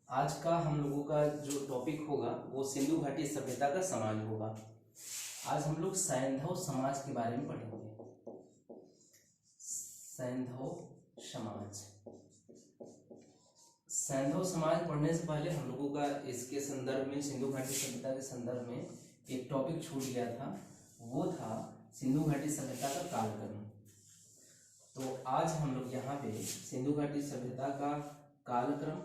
आज का हम लोगों का जो टॉपिक होगा वो सिंधु घाटी सभ्यता का समाज होगा। आज हम लोग सैंधव समाज के बारे में पढ़ेंगे। सैंधव समाज। सैंधव समाज पढ़ने से पहले हम लोगों का इसके संदर्भ में सिंधु घाटी सभ्यता के संदर्भ में एक टॉपिक छूट गया था, वो था सिंधु घाटी सभ्यता का कालक्रम। तो आज हम लोग यहाँ पे सिंधु घाटी सभ्यता का कालक्रम,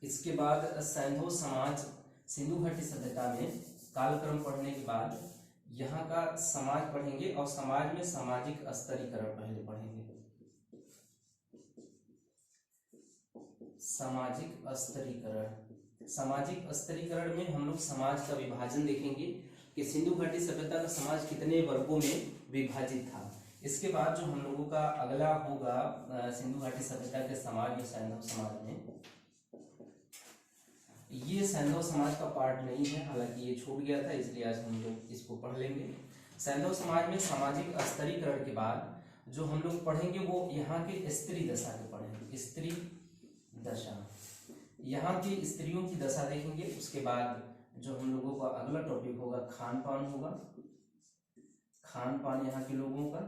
इसके बाद सैंधव समाज, सिंधु घाटी सभ्यता में कालक्रम पढ़ने के बाद यहाँ का समाज पढ़ेंगे और समाज में सामाजिक स्तरीकरण पहले पढ़ेंगे। सामाजिक स्तरीकरण। सामाजिक स्तरीकरण में हम लोग समाज का विभाजन देखेंगे कि सिंधु घाटी सभ्यता का समाज कितने वर्गों में विभाजित था। इसके बाद जो हम लोगों का अगला होगा सिंधु घाटी सभ्यता के समाज में, सैंधव समाज में, ये सैंधव समाज का पार्ट नहीं है, हालांकि ये छूट गया था, इसलिए आज हम लोग इसको पढ़ लेंगे। सैंधव समाज में सामाजिक स्तरीकरण के बाद जो हम लोग पढ़ेंगे वो यहाँ के स्त्री दशा के पढ़ेंगे। स्त्री दशा, यहाँ की स्त्रियों की दशा देखेंगे। उसके बाद जो हम लोगों का अगला टॉपिक होगा खान पान होगा। खान पान यहाँ के लोगों का।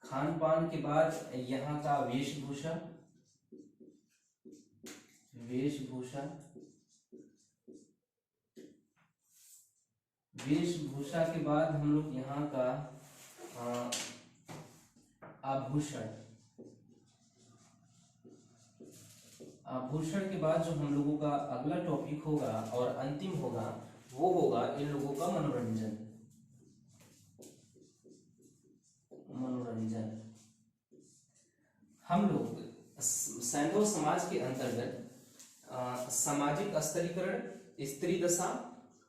खान पान के बाद यहाँ का वेशभूषा। वेशभूषा, वेशभूषा के बाद हम लोग यहाँ का आभूषण। आभूषण के बाद जो हम लोगों का अगला टॉपिक होगा और अंतिम होगा वो होगा इन लोगों का मनोरंजन। मनोरंजन। हम लोग सैंधव समाज के अंतर्गत सामाजिक स्तरीकरण, स्त्री दशा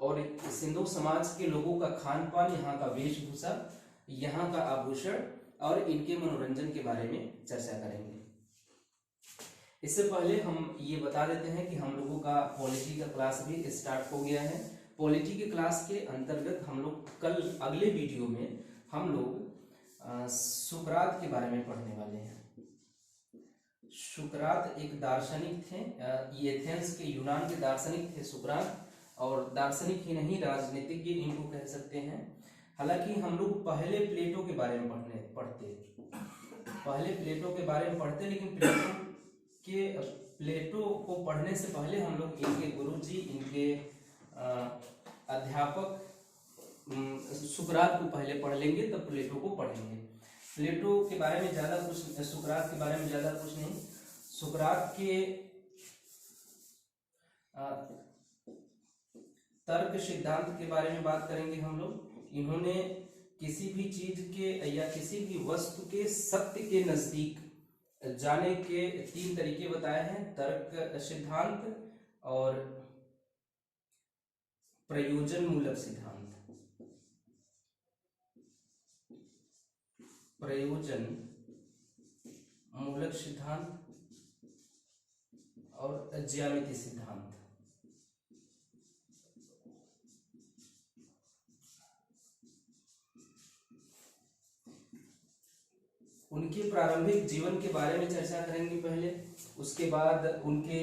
और सिंधु समाज के लोगों का खान पान, यहाँ का वेशभूषा, यहाँ का आभूषण और इनके मनोरंजन के बारे में चर्चा करेंगे। इससे पहले हम ये बता देते हैं कि हम लोगों का पॉलिटी का क्लास भी स्टार्ट हो गया है। पॉलिटी के क्लास के अंतर्गत हम लोग कल अगले वीडियो में हम लोग सुकरात के बारे में पढ़ने वाले हैं। सुकरात एक दार्शनिक थे, ये एथेंस के यूनान के दार्शनिक थे सुकरात, और दार्शनिक ही नहीं राजनीतिज्ञ इनको कह सकते हैं। हालांकि हम लोग पहले प्लेटो के बारे में पढ़ते, लेकिन प्लेटो को पढ़ने से पहले हम लोग इनके गुरुजी, इनके अध्यापक सुकरात को पहले पढ़ लेंगे, तब प्लेटो को पढ़ेंगे। प्लेटो के बारे में ज्यादा कुछ, सुकरात के बारे में ज्यादा कुछ नहीं। सुकरात के तर्क सिद्धांत के बारे में बात करेंगे हम लोग। इन्होंने किसी भी चीज के या किसी भी वस्तु के सत्य के नजदीक जाने के 3 तरीके बताए हैं: तर्क सिद्धांत और प्रयोजन मूलक सिद्धांत। प्रयोजन मूलक सिद्धांत और ज्यामिति सिद्धांत। उनके प्रारंभिक जीवन के बारे में चर्चा करेंगे पहले, उसके बाद उनके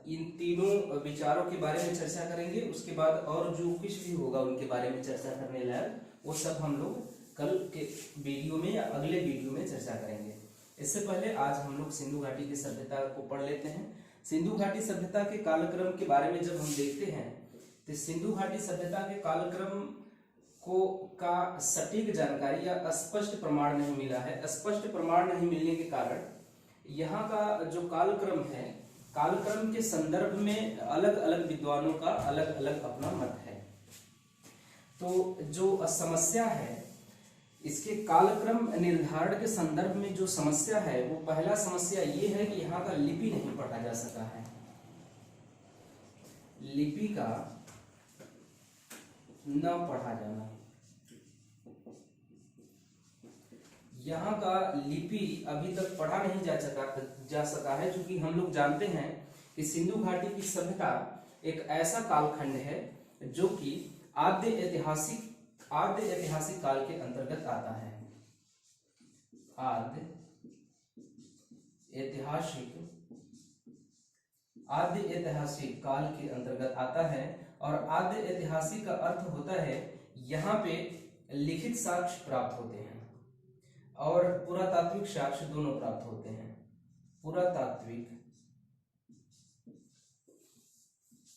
इन तीनों विचारों के बारे में चर्चा करेंगे, उसके बाद और जो कुछ भी होगा उनके बारे में चर्चा करने लायक वो सब हम लोग कल के वीडियो में या अगले वीडियो में चर्चा करेंगे। इससे पहले आज हम लोग सिंधु घाटी की सभ्यता को पढ़ लेते हैं। सिंधु घाटी सभ्यता के कालक्रम के बारे में जब हम देखते हैं तो सिंधु घाटी सभ्यता के कालक्रम का सटीक जानकारी या स्पष्ट प्रमाण नहीं मिला है। स्पष्ट प्रमाण नहीं मिलने के कारण यहाँ का जो कालक्रम है, कालक्रम के संदर्भ में अलग अलग विद्वानों का अलग अलग अपना मत है। तो जो समस्या है इसके कालक्रम निर्धारण के संदर्भ में, जो समस्या है वो पहला समस्या ये है कि यहाँ का लिपि नहीं पढ़ा जा सका है। लिपि का न पढ़ा जाना, यहाँ का लिपि अभी तक पढ़ा नहीं जा सका है, क्योंकि हम लोग जानते हैं कि सिंधु घाटी की सभ्यता एक ऐसा कालखंड है जो कि आद्य ऐतिहासिक काल के अंतर्गत आता है। आद्य ऐतिहासिक काल के अंतर्गत आता है। और आद्य ऐतिहासिक का अर्थ होता है यहाँ पे लिखित साक्ष्य प्राप्त होते हैं और पुरातात्विक साक्ष्य दोनों प्राप्त होते हैं। पुरातात्विक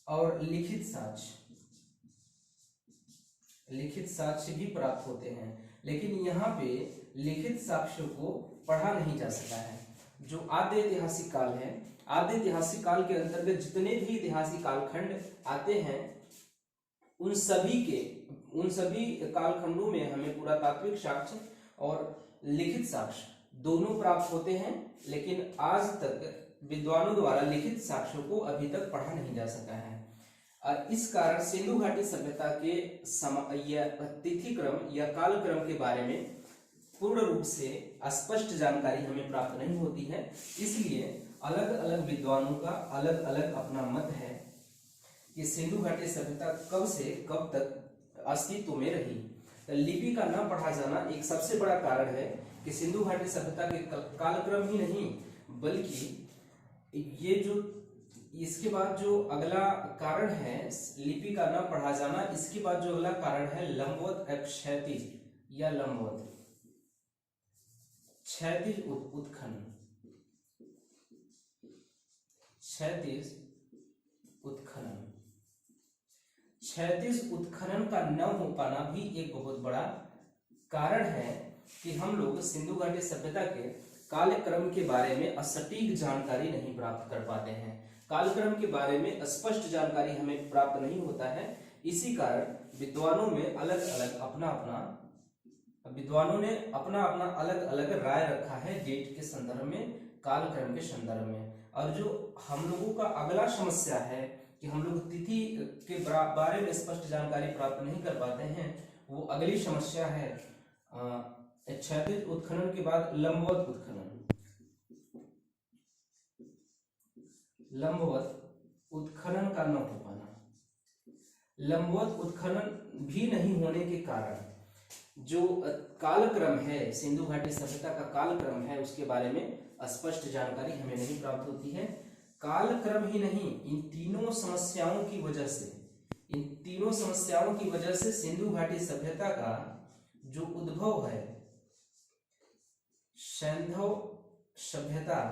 और लिखित साक्ष्य भी प्राप्त होते हैं, लेकिन यहाँ पे लिखित साक्ष्य को पढ़ा नहीं जा सका है। जो आद्य ऐतिहासिक काल है, आद्य ऐतिहासिक काल के अंतर्गत जितने भी ऐतिहासिक कालखंड आते हैं उन सभी कालखंडों में हमें पुरातात्विक साक्ष्य और लिखित साक्ष्य दोनों प्राप्त होते हैं, लेकिन आज तक विद्वानों द्वारा लिखित साक्ष्यों को अभी तक पढ़ा नहीं जा सका है। और इस कारण सिंधु घाटी सभ्यता के तिथि क्रम या काल क्रम के बारे में पूर्ण रूप से स्पष्ट जानकारी हमें प्राप्त नहीं होती है। इसलिए अलग अलग विद्वानों का अलग अलग अपना मत है कि सिंधु घाटी सभ्यता कब से कब तक अस्तित्व में रही। तो लिपि का न पढ़ा जाना एक सबसे बड़ा कारण है कि सिंधु घाटी सभ्यता के कालक्रम ही नहीं बल्कि ये जो इसके बाद जो अगला कारण है लिपि का न पढ़ा जाना, इसके बाद जो अगला कारण है लंबवत क्षैतिज या लंबवत क्षैतिज उत्खनन। क्षैतिज उत्खनन का न हो पाना भी एक बहुत बड़ा कारण है कि हम लोग सिंधु घाटी सभ्यता के कालक्रम के बारे में सटीक जानकारी नहीं प्राप्त कर पाते हैं। कालक्रम के बारे में स्पष्ट जानकारी हमें प्राप्त नहीं होता है। इसी कारण विद्वानों ने अपना अपना अलग अलग राय रखा है डेट के संदर्भ में, कालक्रम के संदर्भ में। और जो हम लोगों का अगला समस्या है कि हम लोग तिथि के बारे में स्पष्ट जानकारी प्राप्त नहीं कर पाते हैं, वो अगली समस्या है क्षैतिज उत्खनन के बाद लंबवत उत्खनन। लंबवत उत्खनन का न हो पाना, लंबवत उत्खनन भी नहीं होने के कारण जो कालक्रम है, सिंधु घाटी सभ्यता का कालक्रम है, उसके बारे में स्पष्ट जानकारी हमें नहीं प्राप्त होती है। कालक्रम ही नहीं, इन तीनों समस्याओं की वजह से सिंधु घाटी सभ्यता का जो उद्भव है, सैंधव सभ्यता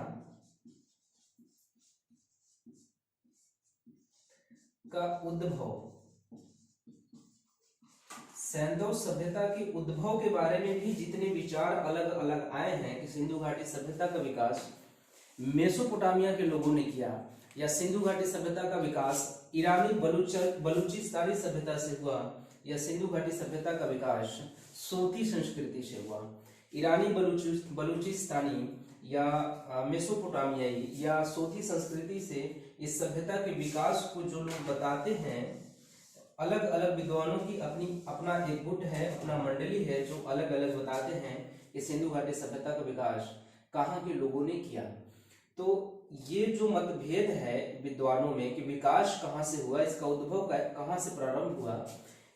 का उद्भव, सैंधव सभ्यता के उद्भव के बारे में भी जितने विचार अलग अलग आए हैं कि सिंधु घाटी सभ्यता का विकास मेसोपोटामिया के लोगों ने किया या सिंधु घाटी सभ्यता का विकास ईरानी बलूचिस्तानी सभ्यता से हुआ या सिंधु घाटी सभ्यता का विकास सोती संस्कृति से हुआ। ईरानी बलूचिस्तानी या मेसोपोटामियाई या सोती संस्कृति से इस सभ्यता के विकास को जो लोग बताते हैं, अलग अलग विद्वानों की अपना एक गुट है, अपना मंडली है जो अलग अलग बताते हैं कि सिंधु घाटी सभ्यता का विकास कहाँ के लोगों ने किया। तो ये जो मतभेद है विद्वानों में कि विकास कहाँ से हुआ, इसका उद्भव कहाँ से प्रारंभ हुआ,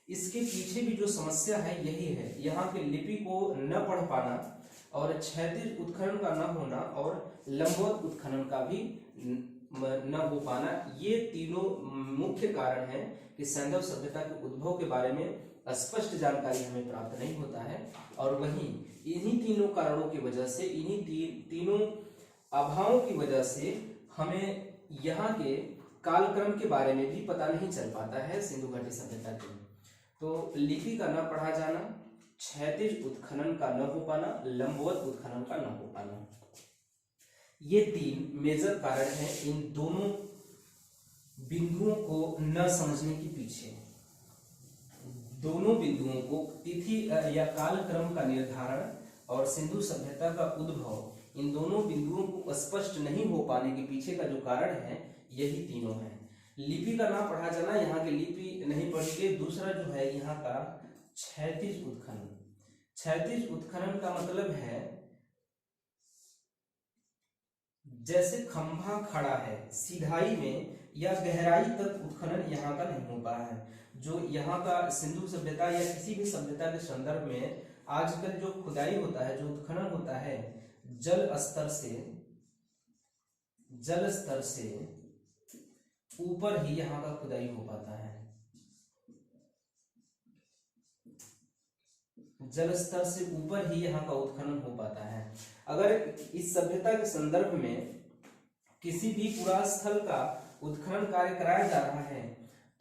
इसके पीछे भी जो समस्या है यही है, यहाँ के लिपि को न पढ़ पाना और क्षैतिज उत्खनन का न होना और लंबवत उत्खनन का भी न हो पाना। ये तीनों मुख्य कारण हैं कि सैंधव सभ्यता के उद्भव के बारे में स्पष्ट जानकारी हमें प्राप्त नहीं होता है। और वहीं इन्हीं तीनों कारणों की वजह से, इन्हीं तीनों अभावों की वजह से हमें यहाँ के कालक्रम के बारे में भी पता नहीं चल पाता है सिंधु घाटी सभ्यता के। तो लिपि का न पढ़ा जाना, क्षैतिज उत्खनन का न हो पाना, लंबवत उत्खनन का न हो पाना, ये तीन मेजर कारण हैं इन दोनों बिंदुओं को न समझने के पीछे। दोनों बिंदुओं को, तिथि या कालक्रम का निर्धारण और सिंधु सभ्यता का उद्भव, इन दोनों बिंदुओं को स्पष्ट नहीं हो पाने के पीछे का जो कारण है यही तीनों हैं। लिपि का ना पढ़ा जाना, यहाँ की लिपि नहीं पढ़ी गई। दूसरा जो है यहाँ का क्षैतिज उत्खनन। क्षैतिज उत्खनन का मतलब है जैसे खंभा खड़ा है, सीधाई में या गहराई तक उत्खनन यहाँ का नहीं हो पाया है। जो यहाँ का सिंधु सभ्यता या किसी भी सभ्यता के संदर्भ में आजकल जो खुदाई होता है, जो उत्खनन होता है, जल स्तर से ऊपर ही यहाँ का खुदाई हो पाता है। जल स्तर से ऊपर ही यहाँ का उत्खनन हो पाता है। अगर इस सभ्यता के संदर्भ में किसी भी पुरा स्थल का उत्खनन कार्य कराया जा रहा है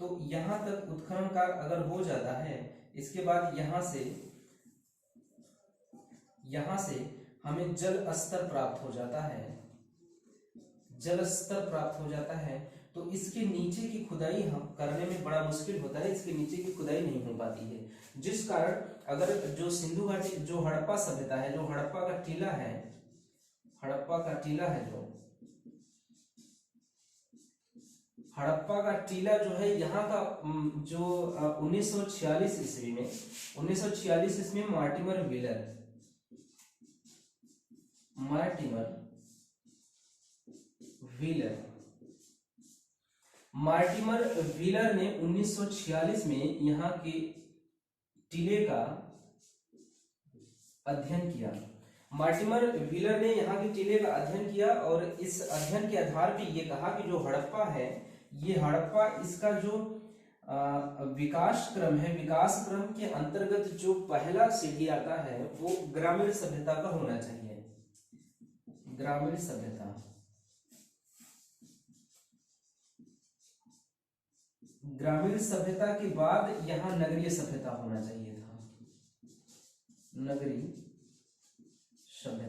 तो यहाँ तक उत्खनन कार्य अगर हो जाता है, इसके बाद यहाँ से हमें जल स्तर प्राप्त हो जाता है, जल स्तर प्राप्त हो जाता है, तो इसके नीचे की खुदाई हम करने में बड़ा मुश्किल होता है, इसके नीचे की खुदाई नहीं हो पाती है। जिस कारण अगर जो सिंधु घाटी, जो हड़प्पा सभ्यता है, जो हड़प्पा का टीला है, हड़प्पा का टीला जो है यहाँ का जो 1946 ईस्वी में मार्टिमर व्हीलर ने 1946 में यहाँ के टीले का अध्ययन किया। मार्टिमर व्हीलर ने यहाँ के टीले का अध्ययन किया और इस अध्ययन के आधार पर ये कहा कि जो हड़प्पा है, ये हड़प्पा, इसका जो विकास क्रम के अंतर्गत जो पहला सीढ़ी आता है वो ग्रामीण सभ्यता का होना चाहिए। ग्रामीण सभ्यता के बाद यहाँ नगरीय सभ्यता होना चाहिए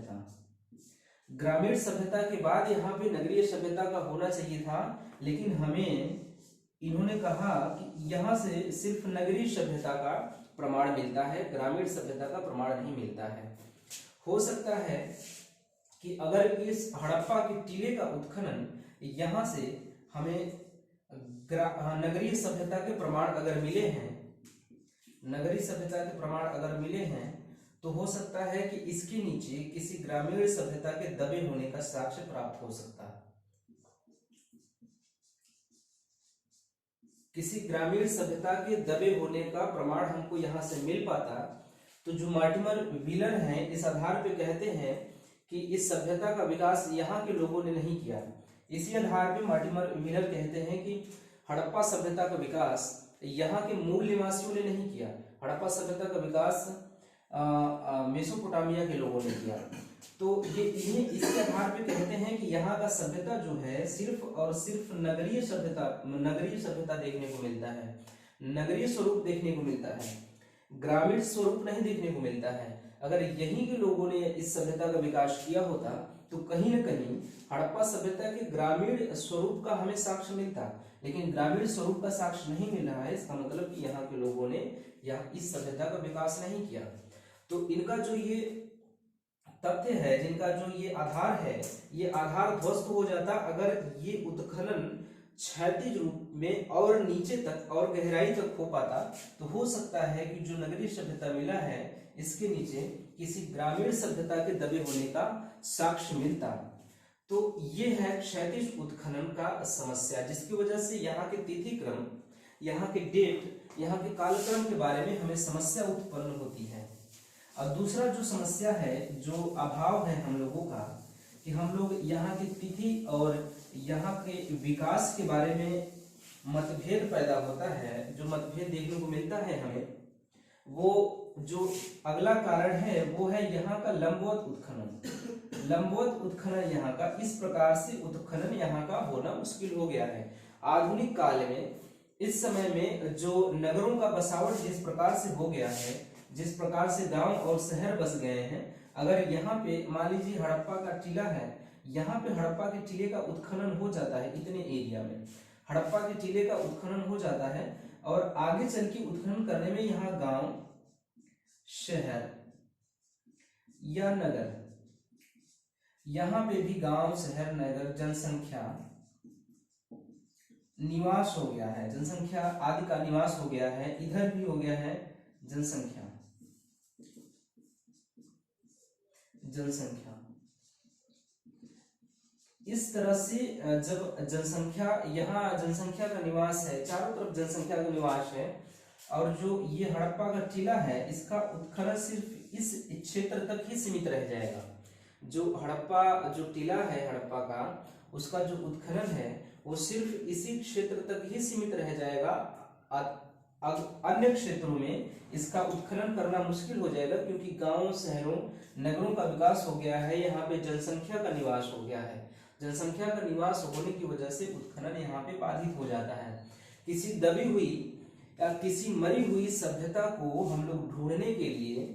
था। ग्रामीण सभ्यता के बाद यहाँ पे नगरीय सभ्यता का होना चाहिए था, लेकिन इन्होंने कहा कि यहाँ से सिर्फ नगरीय सभ्यता का प्रमाण मिलता है, ग्रामीण सभ्यता का प्रमाण नहीं मिलता है। हो सकता है कि अगर इस हड़प्पा के टीले का उत्खनन यहाँ से हमें नगरीय सभ्यता के प्रमाण अगर मिले हैं, तो हो सकता है कि इसके नीचे किसी ग्रामीण सभ्यता के दबे होने का साक्ष्य प्राप्त हो सकता है। किसी ग्रामीण सभ्यता के दबे होने का प्रमाण हमको यहाँ से मिल पाता, तो जो मार्टिमर व्हीलर हैं इस आधार पे कहते हैं कि इस सभ्यता का विकास यहाँ के लोगों ने नहीं किया। इसी आधार पे मार्टिमर व्हीलर कहते हैं कि हड़प्पा सभ्यता का विकास यहाँ के मूल निवासियों ने नहीं किया, हड़प्पा सभ्यता का विकास मेसोपोटामिया के लोगों ने किया। तो ये इन्हें इसके आधार पे कहते हैं कि यहाँ का सभ्यता जो है सिर्फ और सिर्फ नगरीय सभ्यता देखने को मिलता है, नगरीय स्वरूप देखने को मिलता है, ग्रामीण स्वरूप नहीं देखने को मिलता है। अगर यहीं के लोगों ने इस सभ्यता का विकास किया होता तो कहीं न कहीं हड़प्पा सभ्यता के ग्रामीण स्वरूप का हमें साक्ष्य मिलता, लेकिन ग्रामीण स्वरूप का साक्ष्य नहीं मिल रहा है। इसका मतलब कि यहाँ के लोगों ने इस सभ्यता का विकास नहीं किया। तो इनका जो ये तथ्य है, जिनका जो ये आधार है, ये आधार ध्वस्त हो जाता अगर ये उत्खनन क्षैतिज रूप में और नीचे तक और गहराई तक हो पाता। तो हो सकता है कि जो नगरीय सभ्यता मिला है इसके नीचे किसी ग्रामीण सभ्यता के दबे होने का साक्ष्य मिलता। तो ये है क्षैतिज उत्खनन का समस्या, जिसकी वजह से यहाँ के तिथि क्रम, यहाँ के डेट, यहाँ के कालक्रम के बारे में हमें समस्या उत्पन्न होती है। और दूसरा जो समस्या है, जो अभाव है हम लोगों का, कि हम लोग यहाँ की तिथि और यहाँ के विकास के बारे में मतभेद पैदा होता है। जो मतभेद देखने को मिलता है हमें, वो जो अगला कारण है वो है यहाँ का लंबवत उत्खनन। लंबवत उत्खनन यहाँ का, इस प्रकार से उत्खनन यहाँ का होना मुश्किल हो गया है। आधुनिक काल में, इस समय में जो नगरों का बसावट जिस प्रकार से हो गया है, जिस प्रकार से गांव और शहर बस गए हैं, अगर यहाँ पे मान लीजिए हड़प्पा का टीला है, यहाँ पे हड़प्पा के टीले का उत्खनन हो जाता है, इतने एरिया में हड़प्पा के टीले का उत्खनन हो जाता है और आगे चल के उत्खनन करने में यहाँ गांव, शहर या नगर, यहाँ पे भी गांव, शहर, नगर, जनसंख्या, निवास हो गया है, जनसंख्या आदि का निवास हो गया है, इधर भी हो गया है जनसंख्या। इस तरह से जब जनसंख्या, यहाँ जनसंख्या का निवास है, चारों तरफ जनसंख्या का निवास है, और जो ये हड़प्पा का टीला है इसका उत्खनन सिर्फ इस क्षेत्र तक ही सीमित रह जाएगा। जो हड़प्पा जो टीला है हड़प्पा का, उसका जो उत्खनन है वो सिर्फ इसी क्षेत्र तक ही सीमित रह जाएगा। अन्य क्षेत्रों में इसका उत्खनन करना मुश्किल हो जाएगा, क्योंकि गांवों, शहरों, नगरों का विकास हो गया है, यहाँ पे जनसंख्या का निवास हो गया है। जनसंख्या का निवास होने की वजह से उत्खनन यहाँ पे बाधित हो जाता है। किसी दबी हुई या किसी मरी हुई सभ्यता को हम लोग ढूंढने के लिए,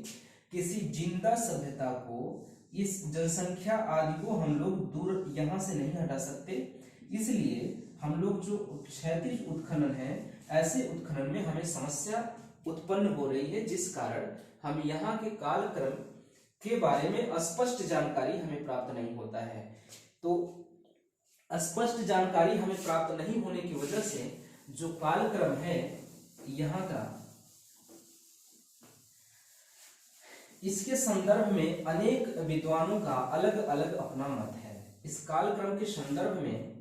किसी जिंदा सभ्यता को, इस जनसंख्या आदि को हम लोग दूर यहाँ से नहीं हटा सकते। इसलिए हम लोग जो क्षैतिज उत्खनन है, ऐसे उत्खनन में हमें समस्या उत्पन्न हो रही है, जिस कारण हम यहाँ के कालक्रम के बारे में स्पष्ट जानकारी हमें प्राप्त नहीं होता है। तो स्पष्ट जानकारी हमें प्राप्त नहीं होने की वजह से जो कालक्रम है यहाँ का, इसके संदर्भ में अनेक विद्वानों का अलग अलग अपना मत है। इस कालक्रम के संदर्भ में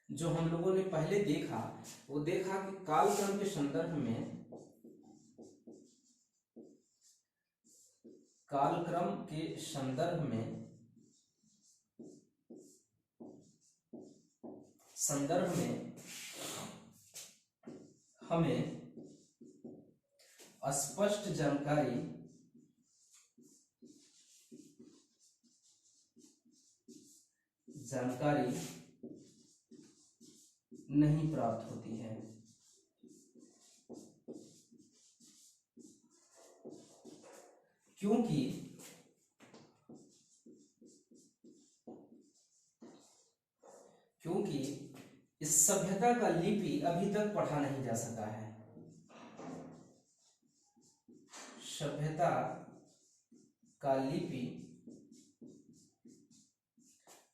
जो हम लोगों ने पहले देखा, वो देखा कि कालक्रम के संदर्भ में, कालक्रम के संदर्भ में हमें स्पष्ट जानकारी नहीं प्राप्त होती है। क्योंकि इस सभ्यता का लिपि अभी तक पढ़ा नहीं जा सका है। सभ्यता का लिपि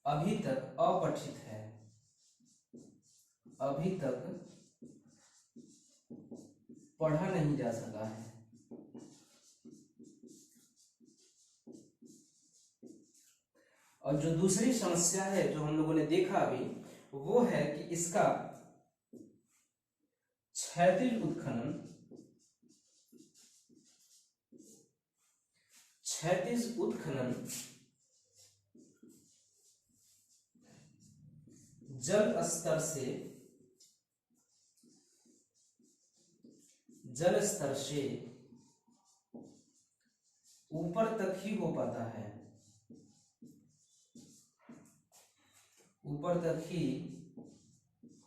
अभी तक अपठित है, अभी तक पढ़ा नहीं जा सका है। और जो दूसरी समस्या है जो हम लोगों ने देखा अभी, वो है कि इसका क्षैतिज उत्खनन जल स्तर से ऊपर तक ही हो पाता है, ऊपर तक ही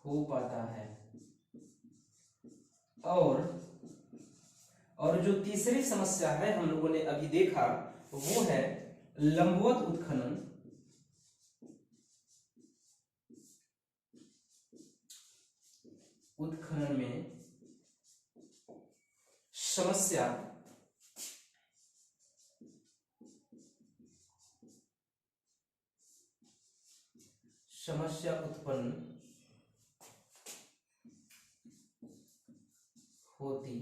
हो पाता है। और जो तीसरी समस्या है हम लोगों ने अभी देखा, वो है लंबवत उत्खनन। उत्खनन में समस्या उत्पन्न होती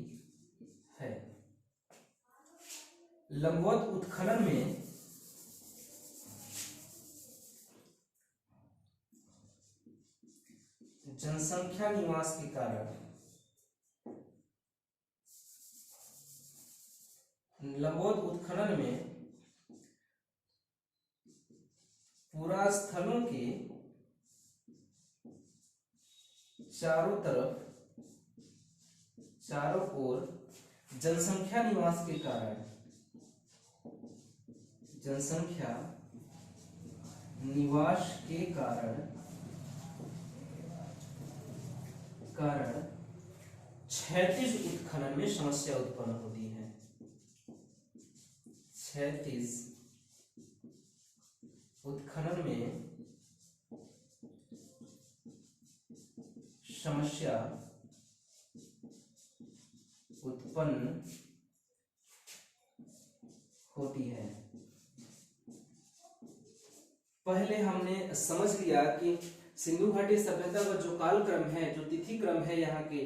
है। लंबवत उत्खनन में जनसंख्या निवास के कारण, लंबवत उत्खनन में पूरा स्थलों के चारों ओर जनसंख्या निवास के कारण, जनसंख्या निवास के कारण क्षैतिज उत्खनन में समस्या उत्पन्न होती है। क्षैतिज उत्खनन में समस्या उत्पन्न होती है। पहले हमने समझ लिया कि सिंधु घाटी सभ्यता का जो कालक्रम है, जो तिथि क्रम है, यहाँ के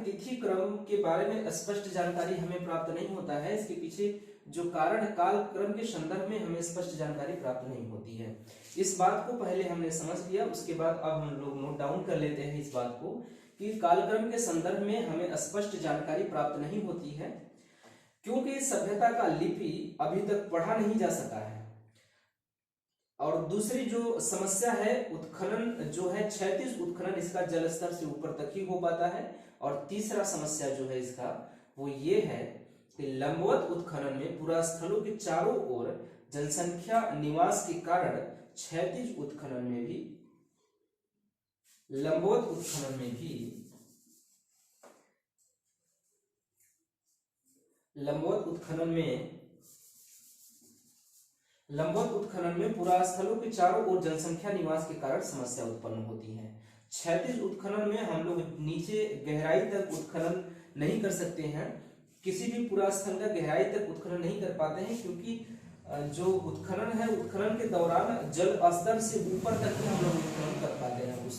तिथि क्रम के बारे में स्पष्ट जानकारी हमें प्राप्त नहीं होता है। इसके पीछे जो कारण, कालक्रम के संदर्भ में हमें स्पष्ट जानकारी प्राप्त नहीं होती है। इस बात को पहले हमने समझ लिया। उसके बाद अब हम लोग नोट डाउन कर लेते हैं इस बात को कि कालक्रम के संदर्भ में हमें स्पष्ट जानकारी प्राप्त नहीं होती है, क्योंकि इस सभ्यता का लिपि अभी तक पढ़ा नहीं जा सका है। और दूसरी जो समस्या है, उत्खनन जो है, क्षैतिज उत्खनन इसका जल स्तर से ऊपर तक ही हो पाता है। और तीसरा समस्या जो है इसका वो ये है कि लंबवत उत्खनन में पुरास्थलों के चारों ओर जनसंख्या निवास के कारण क्षैतिज उत्खनन में भी, लंबवत उत्खनन में भी, लंबवत उत्खनन में पुरास्थलों के चारों ओर जनसंख्या निवास के कारण समस्या उत्पन्न होती है। क्षैतिज उत्खनन में हम लोग नीचे गहराई तक उत्खनन नहीं कर सकते हैं, किसी भी पुरास्थल का गहराई तक उत्खनन नहीं कर पाते हैं, क्योंकि जो उत्खनन है, उत्खनन के दौरान जल स्तर से ऊपर तक ही हम लोग उत्खनन कर पाते हैं उस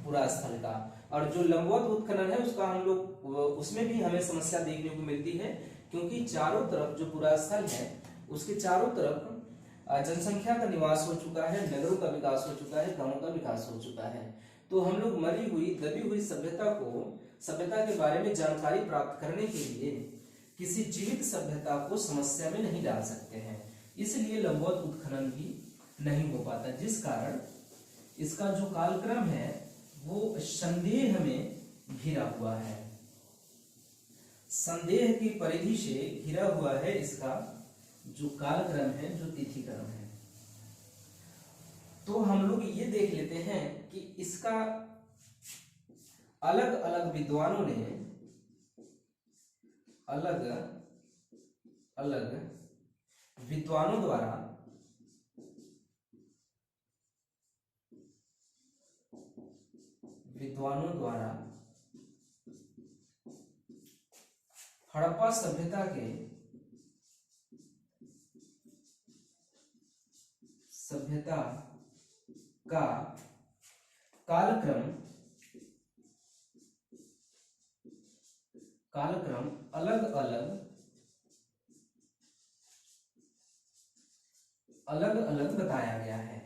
पुरास्थल का। और जो लंबवत उत्खनन है उसका हम लोग, उसमें भी हमें समस्या देखने को मिलती है, क्योंकि चारों तरफ जो पुरास्थल है उसके चारों तरफ जनसंख्या का निवास हो चुका है, नगरों का विकास हो चुका है, गांवों का विकास हो चुका है। तो हम लोग मरी हुई, दबी हुई सभ्यता के बारे में जानकारी प्राप्त करने के लिए किसी जीवित सभ्यता को समस्या में नहीं डाल सकते हैं, इसलिए लंबवत उत्खनन भी नहीं हो पाता, जिस कारण इसका जो कालक्रम है वो संदेह में घिरा हुआ है, संदेह की परिधि से घिरा हुआ है इसका जो कालक्रम है, जो तिथिक्रम है। तो हम लोग ये देख लेते हैं कि इसका अलग अलग विद्वानों ने अलग अलग विद्वानों द्वारा हड़प्पा सभ्यता का कालक्रम अलग अलग बताया गया है।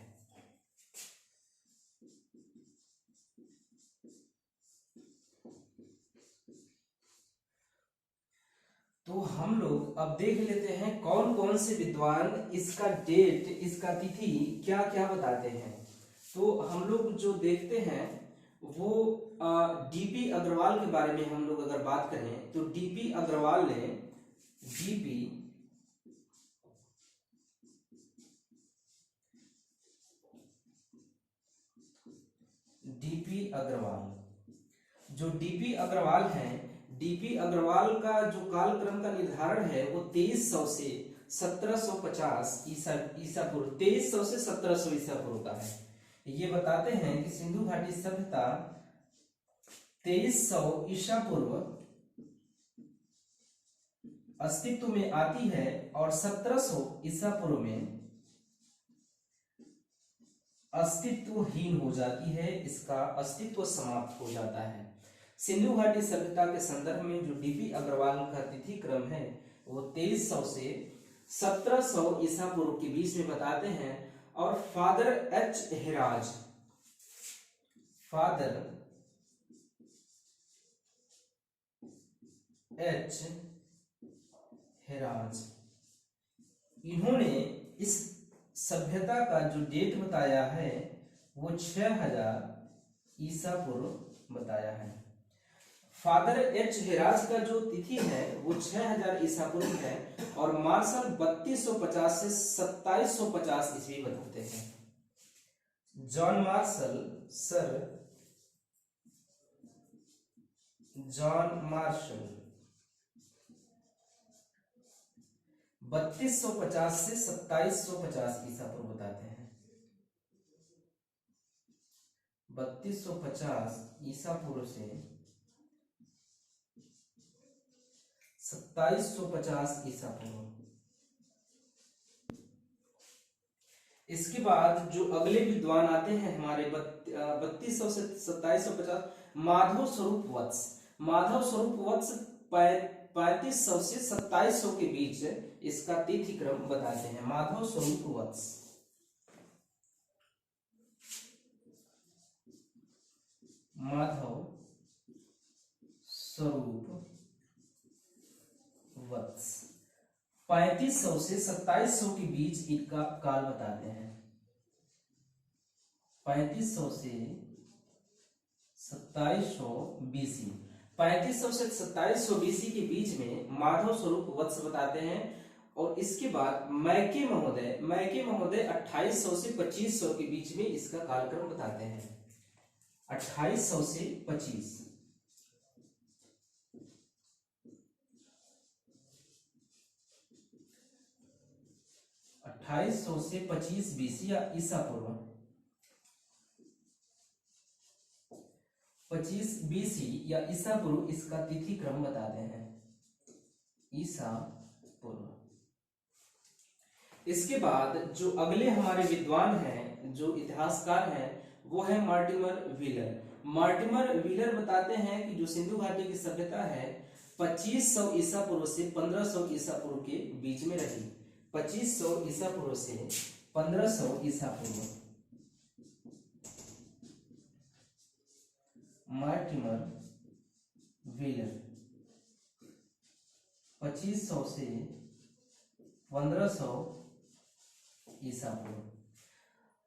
तो हम लोग अब देख लेते हैं कौन कौन से विद्वान इसका डेट, इसका तिथि क्या क्या बताते हैं। तो हम लोग जो देखते हैं वो डीपी अग्रवाल के बारे में हम लोग अगर बात करें तो डीपी अग्रवाल ने डीपी अग्रवाल हैं, डीपी अग्रवाल का जो कालक्रम का निर्धारण है वो 2300 से 1750 ईसा पूर्व, 2300 से 1700 ईसा पूर्व का है। ये बताते हैं कि सिंधु घाटी सभ्यता 2300 ईसा पूर्व अस्तित्व में आती है और 1700 ईसा पूर्व में अस्तित्वहीन हो जाती है, इसका अस्तित्व समाप्त हो जाता है। सिंधु घाटी सभ्यता के संदर्भ में जो डीपी अग्रवाल का तिथि क्रम है वो 2300 से 1700 ईसा पूर्व के बीच में बताते हैं। और फादर एच हेराज इन्होंने इस सभ्यता का जो डेट बताया है वो 6000 ईसा पूर्व बताया है। फादर एच हेराज का जो तिथि है वो 6000 ईसा पूर्व है और मार्शल 3250 से 2750 ईस्वी बताते हैं। जॉन मार्शल 3250 से 2750 ईसा पूर्व बताते हैं। 3250 ईसा पूर्व से 2750 ईसा पूर्व। इसके बाद जो अगले विद्वान आते हैं हमारे 3200 से 2750, माधव स्वरूप वत्स 3500 से 2700 के बीच इसका तिथि क्रम बताते हैं। माधव स्वरूप वत्स 3500 से 2700 के बीच इनका काल बताते हैं। 3500 से 2700 बीसी, 3500 से 2700 बीसी के बीच में माधव स्वरूप वत्स बताते हैं। और इसके बाद मैके महोदय 2800 से 2500 के बीच में इसका कालक्रम बताते हैं। 2800 से 25, 2800 से 25 बीसी या ईसा पूर्व, 25 बीसी या ईसा पूर्व इसका तिथि क्रम बताते हैं, ईसा पूर्व। इसके बाद जो अगले हमारे विद्वान हैं, जो इतिहासकार हैं, वो है मार्टिमर व्हीलर। मार्टिमर व्हीलर बताते हैं कि जो सिंधु घाटी की सभ्यता है 2500 ईसा पूर्व से 1500 ईसा पूर्व के बीच में रही। 2500 ईसा पूर्व से 1500 ईसा पूर्व, मार्टिमर व्हीलर 2500 से 1500 ईसा पूर्व।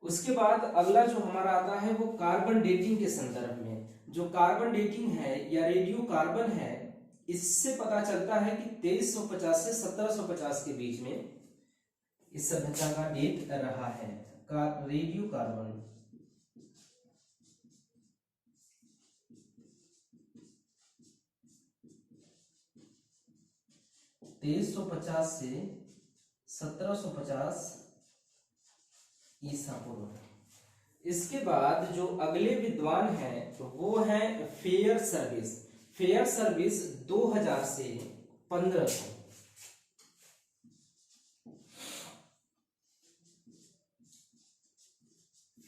उसके बाद अगला जो हमारा आता है वो कार्बन डेटिंग के संदर्भ में। जो कार्बन डेटिंग है या रेडियो कार्बन है, इससे पता चलता है कि 2350 से 1750 के बीच में इस सभ्यता का डेट रहा है। रेडियो कार्बन 2350 से 1750 ईसा पूर्व। इसके बाद जो अगले विद्वान हैं तो वो हैं फेयर सर्विस। फेयर सर्विस 2000 से 1500,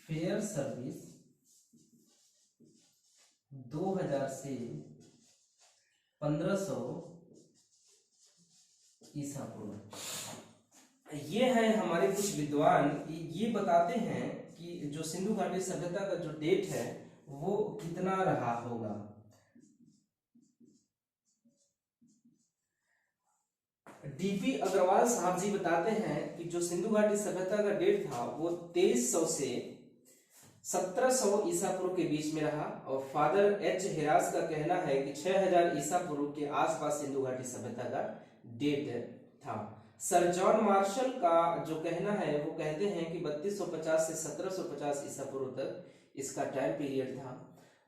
फेयर सर्विस 2000 से 1500 ईसा पूर्व। ये हैं हमारे कुछ विद्वान, ये बताते हैं कि जो सिंधु घाटी सभ्यता का जो डेट है वो कितना रहा होगा। डीपी अग्रवाल साहब जी बताते हैं कि जो सिंधु घाटी सभ्यता का डेट था वो 2300 से 1700 ईसा पूर्व के बीच में रहा। और फादर एच हिराज का कहना है कि 6000 ईसा पूर्व के आसपास सिंधु घाटी सभ्यता का डेट था। सर जॉन मार्शल का जो कहना है वो कहते हैं कि 3250 से 1750 ईसा पूर्व तक इसका टाइम पीरियड था।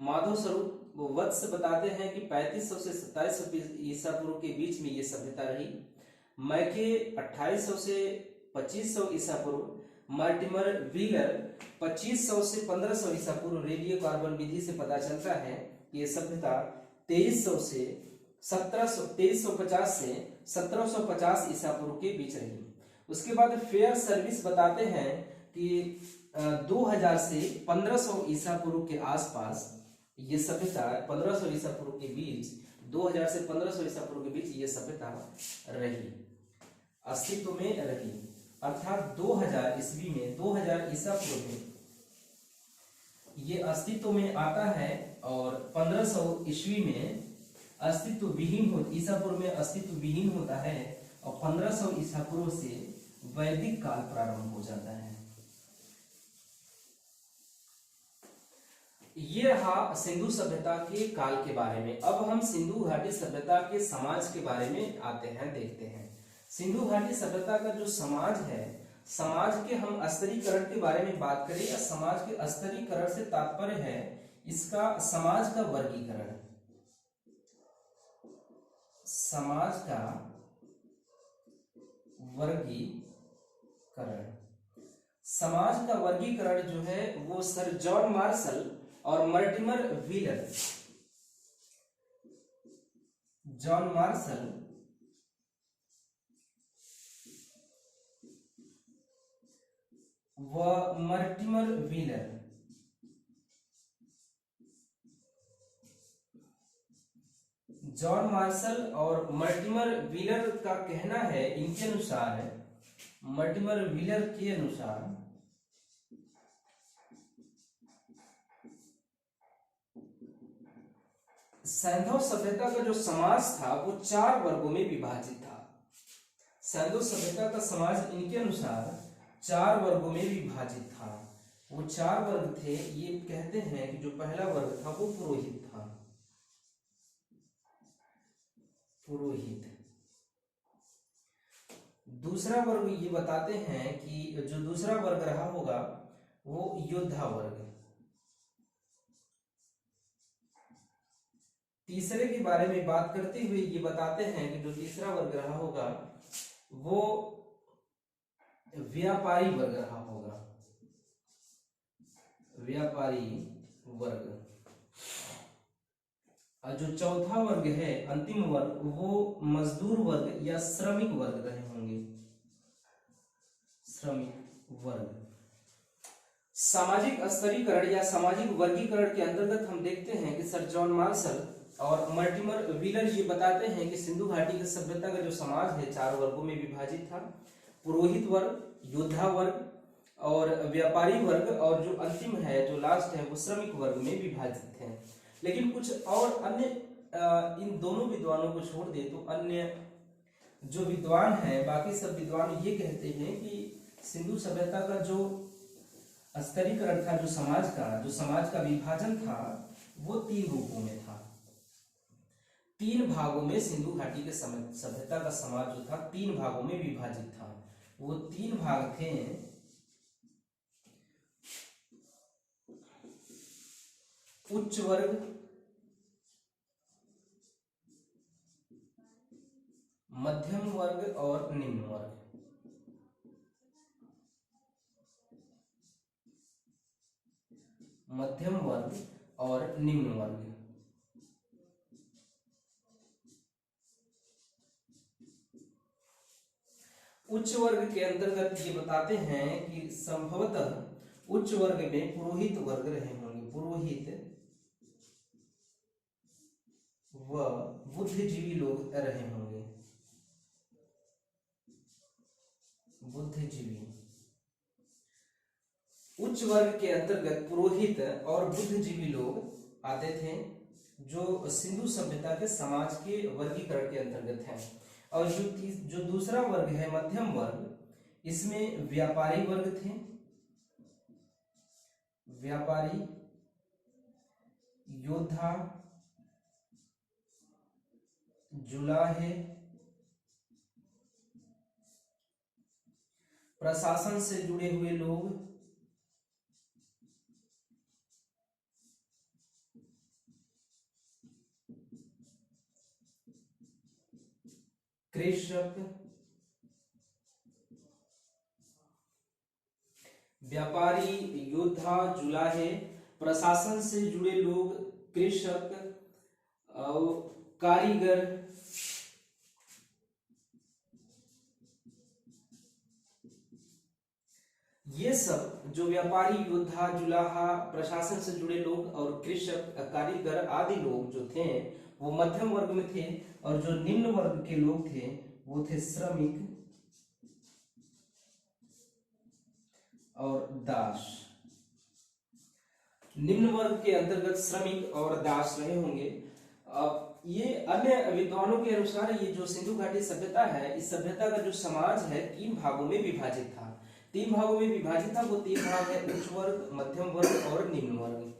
माधव स्वरूप वो वत्स बताते हैं कि 3500 से 2700 ईसा पूर्व के बीच में ये सभ्यता रही। मैके 2800 से 2500 ईसा पूर्व, मार्टिमर व्हीलर 2500 से 1500 ईसा पूर्व। रेडियो कार्बन विधि से पता चलता है कि ये सभ्यता 2350 से 1750 ईसा पूर्व के बीच रही। उसके बाद फेयर सर्विस बताते हैं कि 2000 से 1500 ईसा पूर्व के आसपास ये सभ्यता 1500 ईसा पूर्व के बीच 2000 से 1500 ईसा पूर्व के बीच ये सभ्यता रही, अस्तित्व में रही। अर्थात 2000 ईस्वी में 2000 ईसा पूर्व में ये अस्तित्व में आता है और 1500 ईस्वी में अस्तित्व विहीन हो, ईसा पूर्व में अस्तित्व विहीन होता है और 1500 ईसा पूर्व से वैदिक काल प्रारंभ हो जाता है। ये रहा सिंधु सभ्यता के काल के बारे में। अब हम सिंधु घाटी सभ्यता के समाज के बारे में आते हैं, देखते हैं। सिंधु घाटी सभ्यता का जो समाज है, समाज के हम स्तरीकरण के बारे में बात करें या समाज के स्तरीकरण से तात्पर्य है इसका समाज का वर्गीकरण। समाज का वर्गीकरण, समाज का वर्गीकरण जो है वो सर जॉन मार्शल और मर्टिमर व्हीलर, जॉन मार्शल व मर्टिमर व्हीलर जॉन मार्शल और मर्टिमर व्हीलर का कहना है, इनके अनुसार, मर्टिमर व्हीलर के अनुसार सैंधव सभ्यता का जो समाज था वो 4 वर्गों में विभाजित था। सैंडो सभ्यता का समाज इनके अनुसार 4 वर्गों में विभाजित था। वो 4 वर्ग थे। ये कहते हैं कि जो पहला वर्ग था वो पुरोहित था। पुरोहित। दूसरा वर्ग ये बताते हैं कि जो दूसरा वर्ग रहा होगा वो योद्धा वर्ग। तीसरे के बारे में बात करते हुए ये बताते हैं कि जो तीसरा वर्ग रहा होगा वो व्यापारी वर्ग रहा होगा। व्यापारी वर्ग। और जो चौथा वर्ग है, अंतिम वर्ग, वो मजदूर वर्ग या श्रमिक वर्ग रहे होंगे। श्रमिक वर्ग। सामाजिक स्तरीकरण या सामाजिक वर्गीकरण के अंतर्गत हम देखते हैं कि सर जॉन मार्शल और मर्टिमर व्हीलर ये बताते हैं कि सिंधु घाटी की सभ्यता का जो समाज है 4 वर्गों में विभाजित था। पुरोहित वर्ग, योद्धा वर्ग और व्यापारी वर्ग, और जो अंतिम है, जो लास्ट है, वो श्रमिक वर्ग में विभाजित है। लेकिन कुछ और अन्य इन दोनों विद्वानों को छोड़ दे तो अन्य जो विद्वान हैं, बाकी सब विद्वान ये कहते हैं कि सिंधु सभ्यता का जो स्तरीकरण था, जो समाज का विभाजन था, वो 3 रूपों में था। 3 भागों में सिंधु घाटी के सभ्यता का समाज जो था 3 भागों में विभाजित था। वो 3 भाग थे उच्च वर्ग, मध्यम वर्ग और निम्न वर्ग। मध्यम वर्ग और निम्न वर्ग। उच्च वर्ग के अंतर्गत ये बताते हैं कि संभवतः उच्च वर्ग में पुरोहित वर्ग रहे होंगे। पुरोहित व बुद्धिजीवी लोग रहे होंगे। बुद्धिजीवी। उच्च वर्ग के अंतर्गत पुरोहित और बुद्धिजीवी लोग आते थे, जो सिंधु सभ्यता के समाज के वर्गीकरण के अंतर्गत हैं। और जो दूसरा वर्ग है, मध्यम वर्ग, इसमें व्यापारी वर्ग थे। व्यापारी, योद्धा, जुलाहे, प्रशासन से जुड़े हुए लोग, कृषक, व्यापारी, योद्धा, जुलाहे, प्रशासन से जुड़े लोग, कृषक, कारीगर, ये सब जो व्यापारी, योद्धा, जुलाहा, प्रशासन से जुड़े लोग और कृषक, कारीगर आदि लोग जो थे वो मध्यम वर्ग में थे। और जो निम्न वर्ग के लोग थे वो थे श्रमिक और दास। निम्न वर्ग के अंतर्गत श्रमिक और दास रहे होंगे। अब ये अन्य विद्वानों के अनुसार ये जो सिंधु घाटी सभ्यता है, इस सभ्यता का जो समाज है 3 भागों में विभाजित था। 3 भागों में विभाजित था। वो 3 भाग है उच्च वर्ग, मध्यम वर्ग और निम्न वर्ग।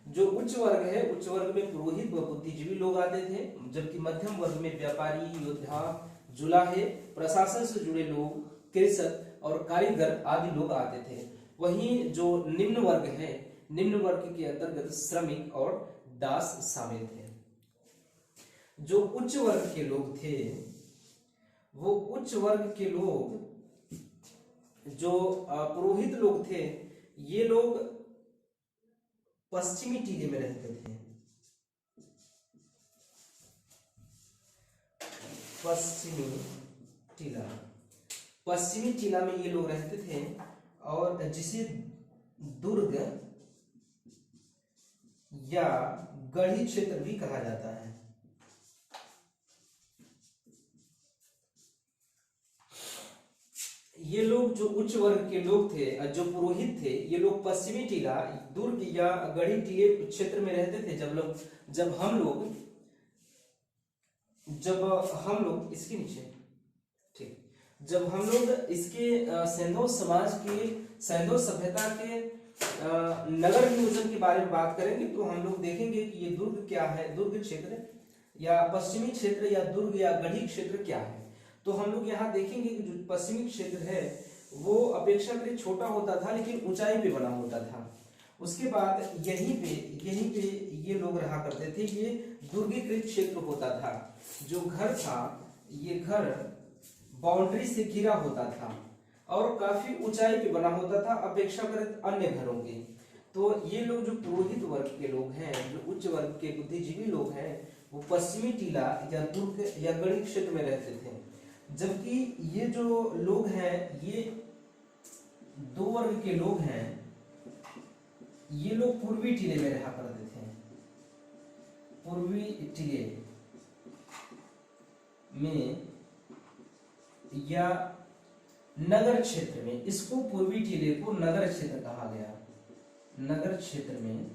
जो उच्च वर्ग है, उच्च वर्ग में पुरोहित व बुद्धिजीवी लोग आते थे, जबकि मध्यम वर्ग में व्यापारी, योद्धा, जुलाहे, प्रशासन से जुड़े लोग, कृषक और कारीगर आदि लोग आते थे। वहीं जो निम्न वर्ग है, निम्न वर्ग के अंतर्गत श्रमिक और दास शामिल थे। जो उच्च वर्ग के लोग थे, वो उच्च वर्ग के लोग, जो पुरोहित लोग थे, ये लोग पश्चिमी टीले में रहते थे। पश्चिमी टीला में ये लोग रहते थे, और जिसे दुर्ग या गढ़ी क्षेत्र भी कहा जाता है। ये लोग जो उच्च वर्ग के लोग थे, जो पुरोहित थे, ये लोग पश्चिमी टीला, दुर्ग या गढ़ी टीले क्षेत्र में रहते थे। जब हम लोग इसके नीचे, ठीक, जब हम लोग इसके सैंधव समाज के, सैंधव सभ्यता के नगर नियोजन के बारे में बात करेंगे तो हम लोग देखेंगे कि ये दुर्ग क्या है, दुर्ग क्षेत्र या पश्चिमी क्षेत्र या दुर्ग या गढ़ी क्षेत्र क्या है। तो हम लोग यहाँ देखेंगे कि जो पश्चिमी क्षेत्र है वो अपेक्षाकृत छोटा होता था लेकिन ऊंचाई पे बना होता था। उसके बाद यहीं पे ये लोग रहा करते थे, ये दुर्गीकृत क्षेत्र होता था। जो घर था ये घर बाउंड्री से घिरा होता था और काफी ऊंचाई पे बना होता था अपेक्षाकृत अन्य घरों के। तो ये लोग जो पुरोहित वर्ग के लोग हैं, जो उच्च वर्ग के बुद्धिजीवी लोग हैं, वो पश्चिमी टीला या दुर्ग या गढ़ी क्षेत्र में रहते थे। जबकि ये जो लोग हैं, ये दो वर्ग के लोग हैं, ये लोग पूर्वी टीले में रहा करते थे। पूर्वी टीले में या नगर क्षेत्र में, इसको पूर्वी टीले को नगर क्षेत्र कहा गया। नगर क्षेत्र में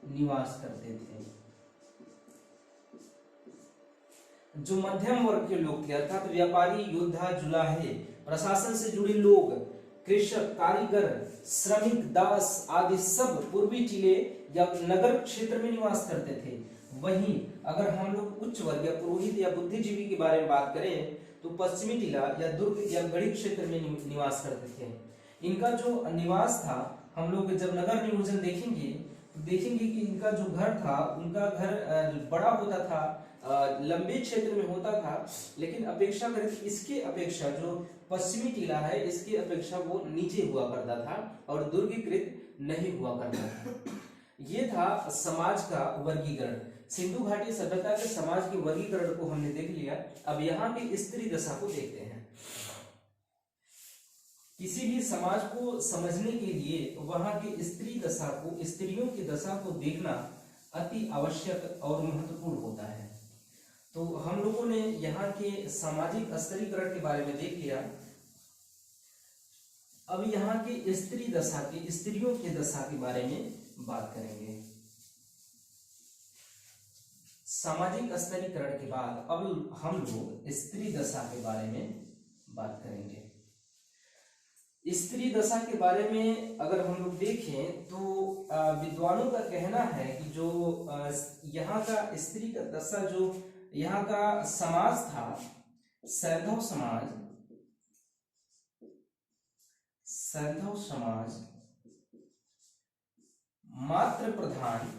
निवास करते थे। जो मध्यम वर्ग के लोग थे अर्थात व्यापारी, योद्धा, जुलाहे, प्रशासन से जुड़े लोग, कृषक, कारीगर, श्रमिक, दास आदि सब पूर्वी टीले या नगर क्षेत्र में निवास करते थे। वहीं अगर हम लोग उच्च वर्ग या पुरोहित या बुद्धिजीवी के बारे में बात करें तो पश्चिमी टीला या दुर्ग या गढ़ी क्षेत्र में निवास करते थे। इनका जो निवास था, हम लोग जब नगर नियोजन देखेंगे तो देखेंगे कि इनका जो घर था, उनका घर बड़ा होता था, लंबे क्षेत्र में होता था, लेकिन अपेक्षाकृत इसके अपेक्षा जो पश्चिमी टीला है इसकी अपेक्षा वो नीचे हुआ करता था और दुर्गीकृत नहीं हुआ करता था। ये था समाज का वर्गीकरण। सिंधु घाटी सभ्यता के समाज के वर्गीकरण को हमने देख लिया। अब यहाँ की स्त्री दशा को देखते हैं। किसी भी समाज को समझने के लिए वहां की स्त्री दशा को, स्त्रियों की दशा को देखना अति आवश्यक और महत्वपूर्ण होता है। तो हम लोगों ने यहाँ के सामाजिक स्तरीकरण के बारे में देख लिया। अब यहाँ की स्त्री दशा की, स्त्रियों की दशा के बारे में बात करेंगे। सामाजिक स्तरीकरण के बाद अब हम लोग स्त्री दशा के बारे में बात करेंगे। स्त्री दशा के बारे में अगर हम लोग देखें तो विद्वानों का कहना है कि जो यहाँ का स्त्री का दशा, जो यहाँ का समाज था, सैंधव समाज, सैंधव समाज मात्र प्रधान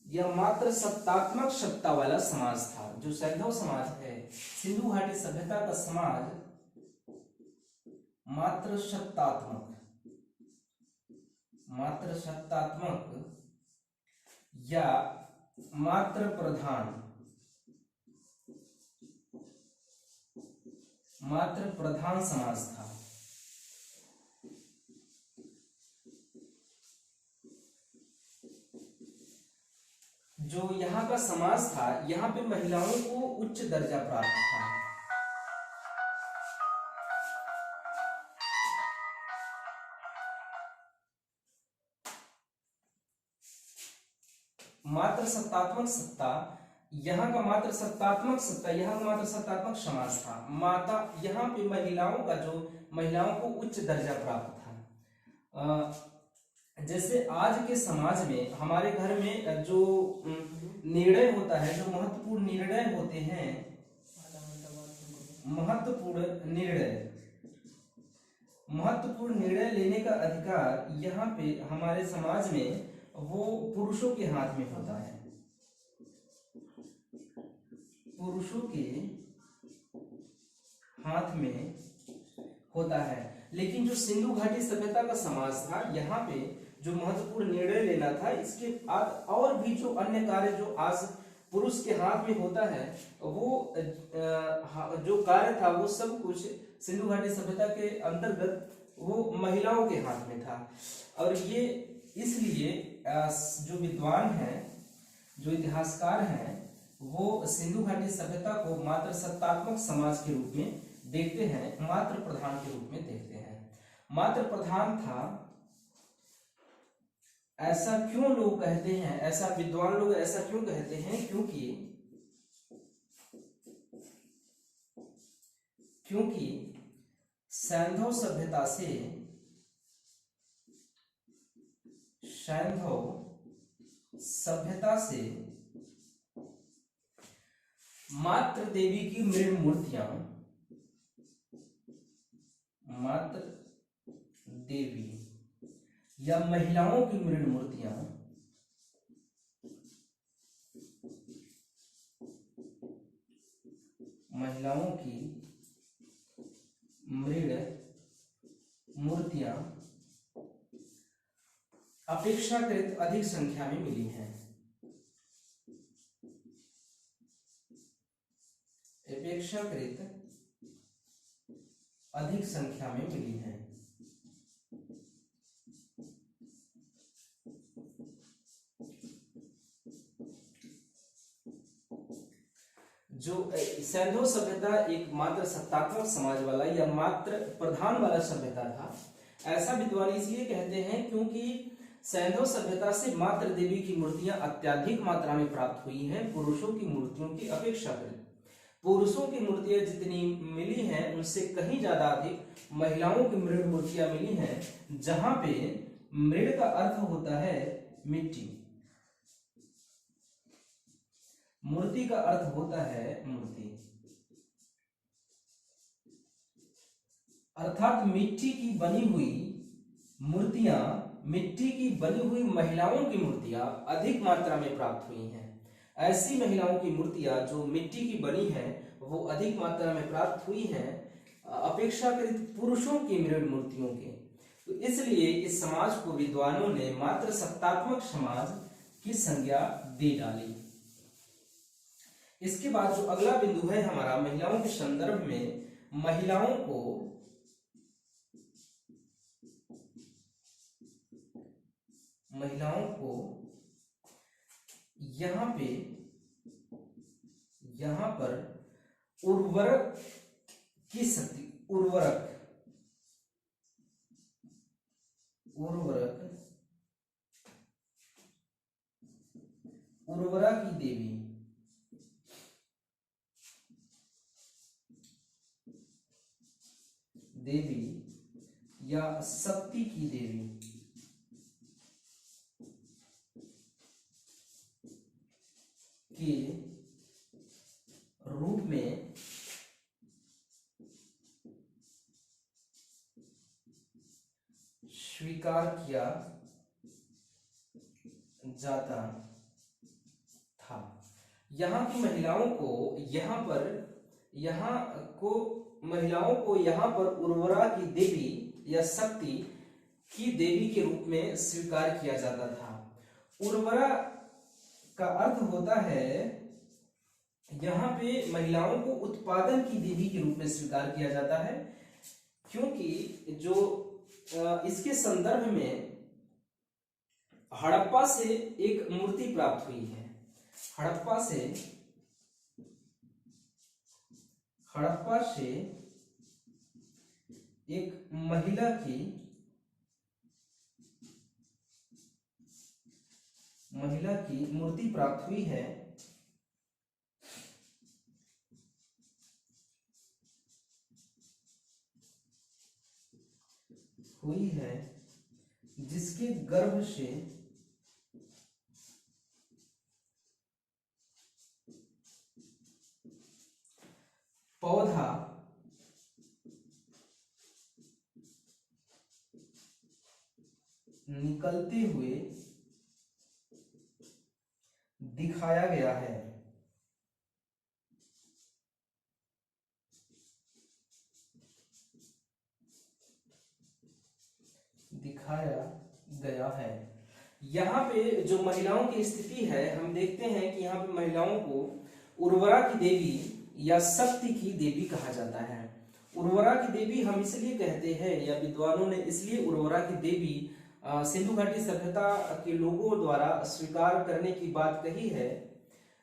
या मात्र सत्तात्मक सत्ता वाला समाज था। जो सैंधव समाज है, सिंधु घाटी सभ्यता का समाज मात्र सत्तात्मक या मात्र प्रधान समाज था। जो यहाँ का समाज था, यहाँ पे महिलाओं को उच्च दर्जा प्राप्त था। मात्र सत्तात्मक सत्ता, यहाँ का मात्र सत्तात्मक सत्ता, यहाँ का मात्र सत्तात्मक समाज था। माता, यहाँ पे महिलाओं को उच्च दर्जा प्राप्त था। जैसे आज के समाज में, हमारे घर में जो निर्णय होता है, जो महत्वपूर्ण निर्णय होते हैं, महत्वपूर्ण निर्णय लेने का अधिकार यहाँ पे हमारे समाज में वो पुरुषों के हाथ में होता है। पुरुषों के हाथ में होता है। लेकिन जो सिंधु घाटी सभ्यता का समाज था, यहाँ पे जो महत्वपूर्ण निर्णय लेना था, इसके बाद और भी जो अन्य कार्य जो आज पुरुष के हाथ में होता है, वो जो कार्य था वो सब कुछ सिंधु घाटी सभ्यता के अंतर्गत वो महिलाओं के हाथ में था। और ये इसलिए जो विद्वान हैं, जो इतिहासकार हैं, वो सिंधु घाटी सभ्यता को मात्र सत्तात्मक समाज के रूप में देखते हैं, मात्र प्रधान के रूप में देखते हैं। मात्र प्रधान था, ऐसा क्यों लोग कहते हैं, ऐसा विद्वान लोग ऐसा क्यों कहते हैं? क्योंकि क्योंकि सैंधव सभ्यता से मातृ देवी की मृण मूर्तियां, मातृ देवी या महिलाओं की मृण मूर्तियां अपेक्षाकृत अधिक संख्या में मिली हैं। अपेक्षाकृत अधिक संख्या में मिली हैं। जो सैंधव सभ्यता एक मात्र सत्तात्मक समाज वाला या मात्र प्रधान वाला सभ्यता था, ऐसा विद्वान इसलिए कहते हैं क्योंकि सैंधव सभ्यता से मातृ देवी की मूर्तियां अत्यधिक मात्रा में प्राप्त हुई हैं पुरुषों की मूर्तियों की अपेक्षाकृत। पुरुषों की मूर्तियां जितनी मिली हैं उनसे कहीं ज्यादा अधिक महिलाओं की मृण मूर्तियां मिली हैं, जहां पे मृण का अर्थ होता है मिट्टी, मूर्ति का अर्थ होता है मूर्ति, अर्थात मिट्टी की बनी हुई मूर्तियां, मिट्टी की बनी हुई महिलाओं की मूर्तियां अधिक मात्रा में प्राप्त हुई हैं। ऐसी महिलाओं की मूर्तियां जो मिट्टी की बनी हैं वो अधिक मात्रा में प्राप्त हुई हैं अपेक्षाकृत पुरुषों की मृण मूर्तियों के। तो इसलिए इस समाज को विद्वानों ने मात्र सत्तात्मक समाज की संज्ञा दे डाली। इसके बाद जो अगला बिंदु है हमारा, महिलाओं के संदर्भ में महिलाओं को यहां पर उर्वरक की शक्ति, उर्वरक की देवी या शक्ति की देवी के रूप में स्वीकार किया जाता था। यहाँ की महिलाओं को यहाँ पर उर्वरा की देवी या शक्ति की देवी के रूप में स्वीकार किया जाता था। उर्वरा का अर्थ होता है, यहाँ पे महिलाओं को उत्पादन की देवी के रूप में स्वीकार किया जाता है, क्योंकि जो इसके संदर्भ में हड़प्पा से एक मूर्ति प्राप्त हुई है। हड़प्पा से एक महिला की मूर्ति प्राप्त हुई है जिसके गर्भ से पौधा निकलते हुए दिखाया गया है। यहाँ पे जो महिलाओं की स्थिति है, हम देखते हैं कि यहाँ पे महिलाओं को उर्वरा की देवी या शक्ति की देवी कहा जाता है। उर्वरा की देवी हम इसलिए कहते हैं, या विद्वानों ने इसलिए उर्वरा की देवी सिंधु घाटी सभ्यता के लोगों द्वारा स्वीकार करने की बात कही है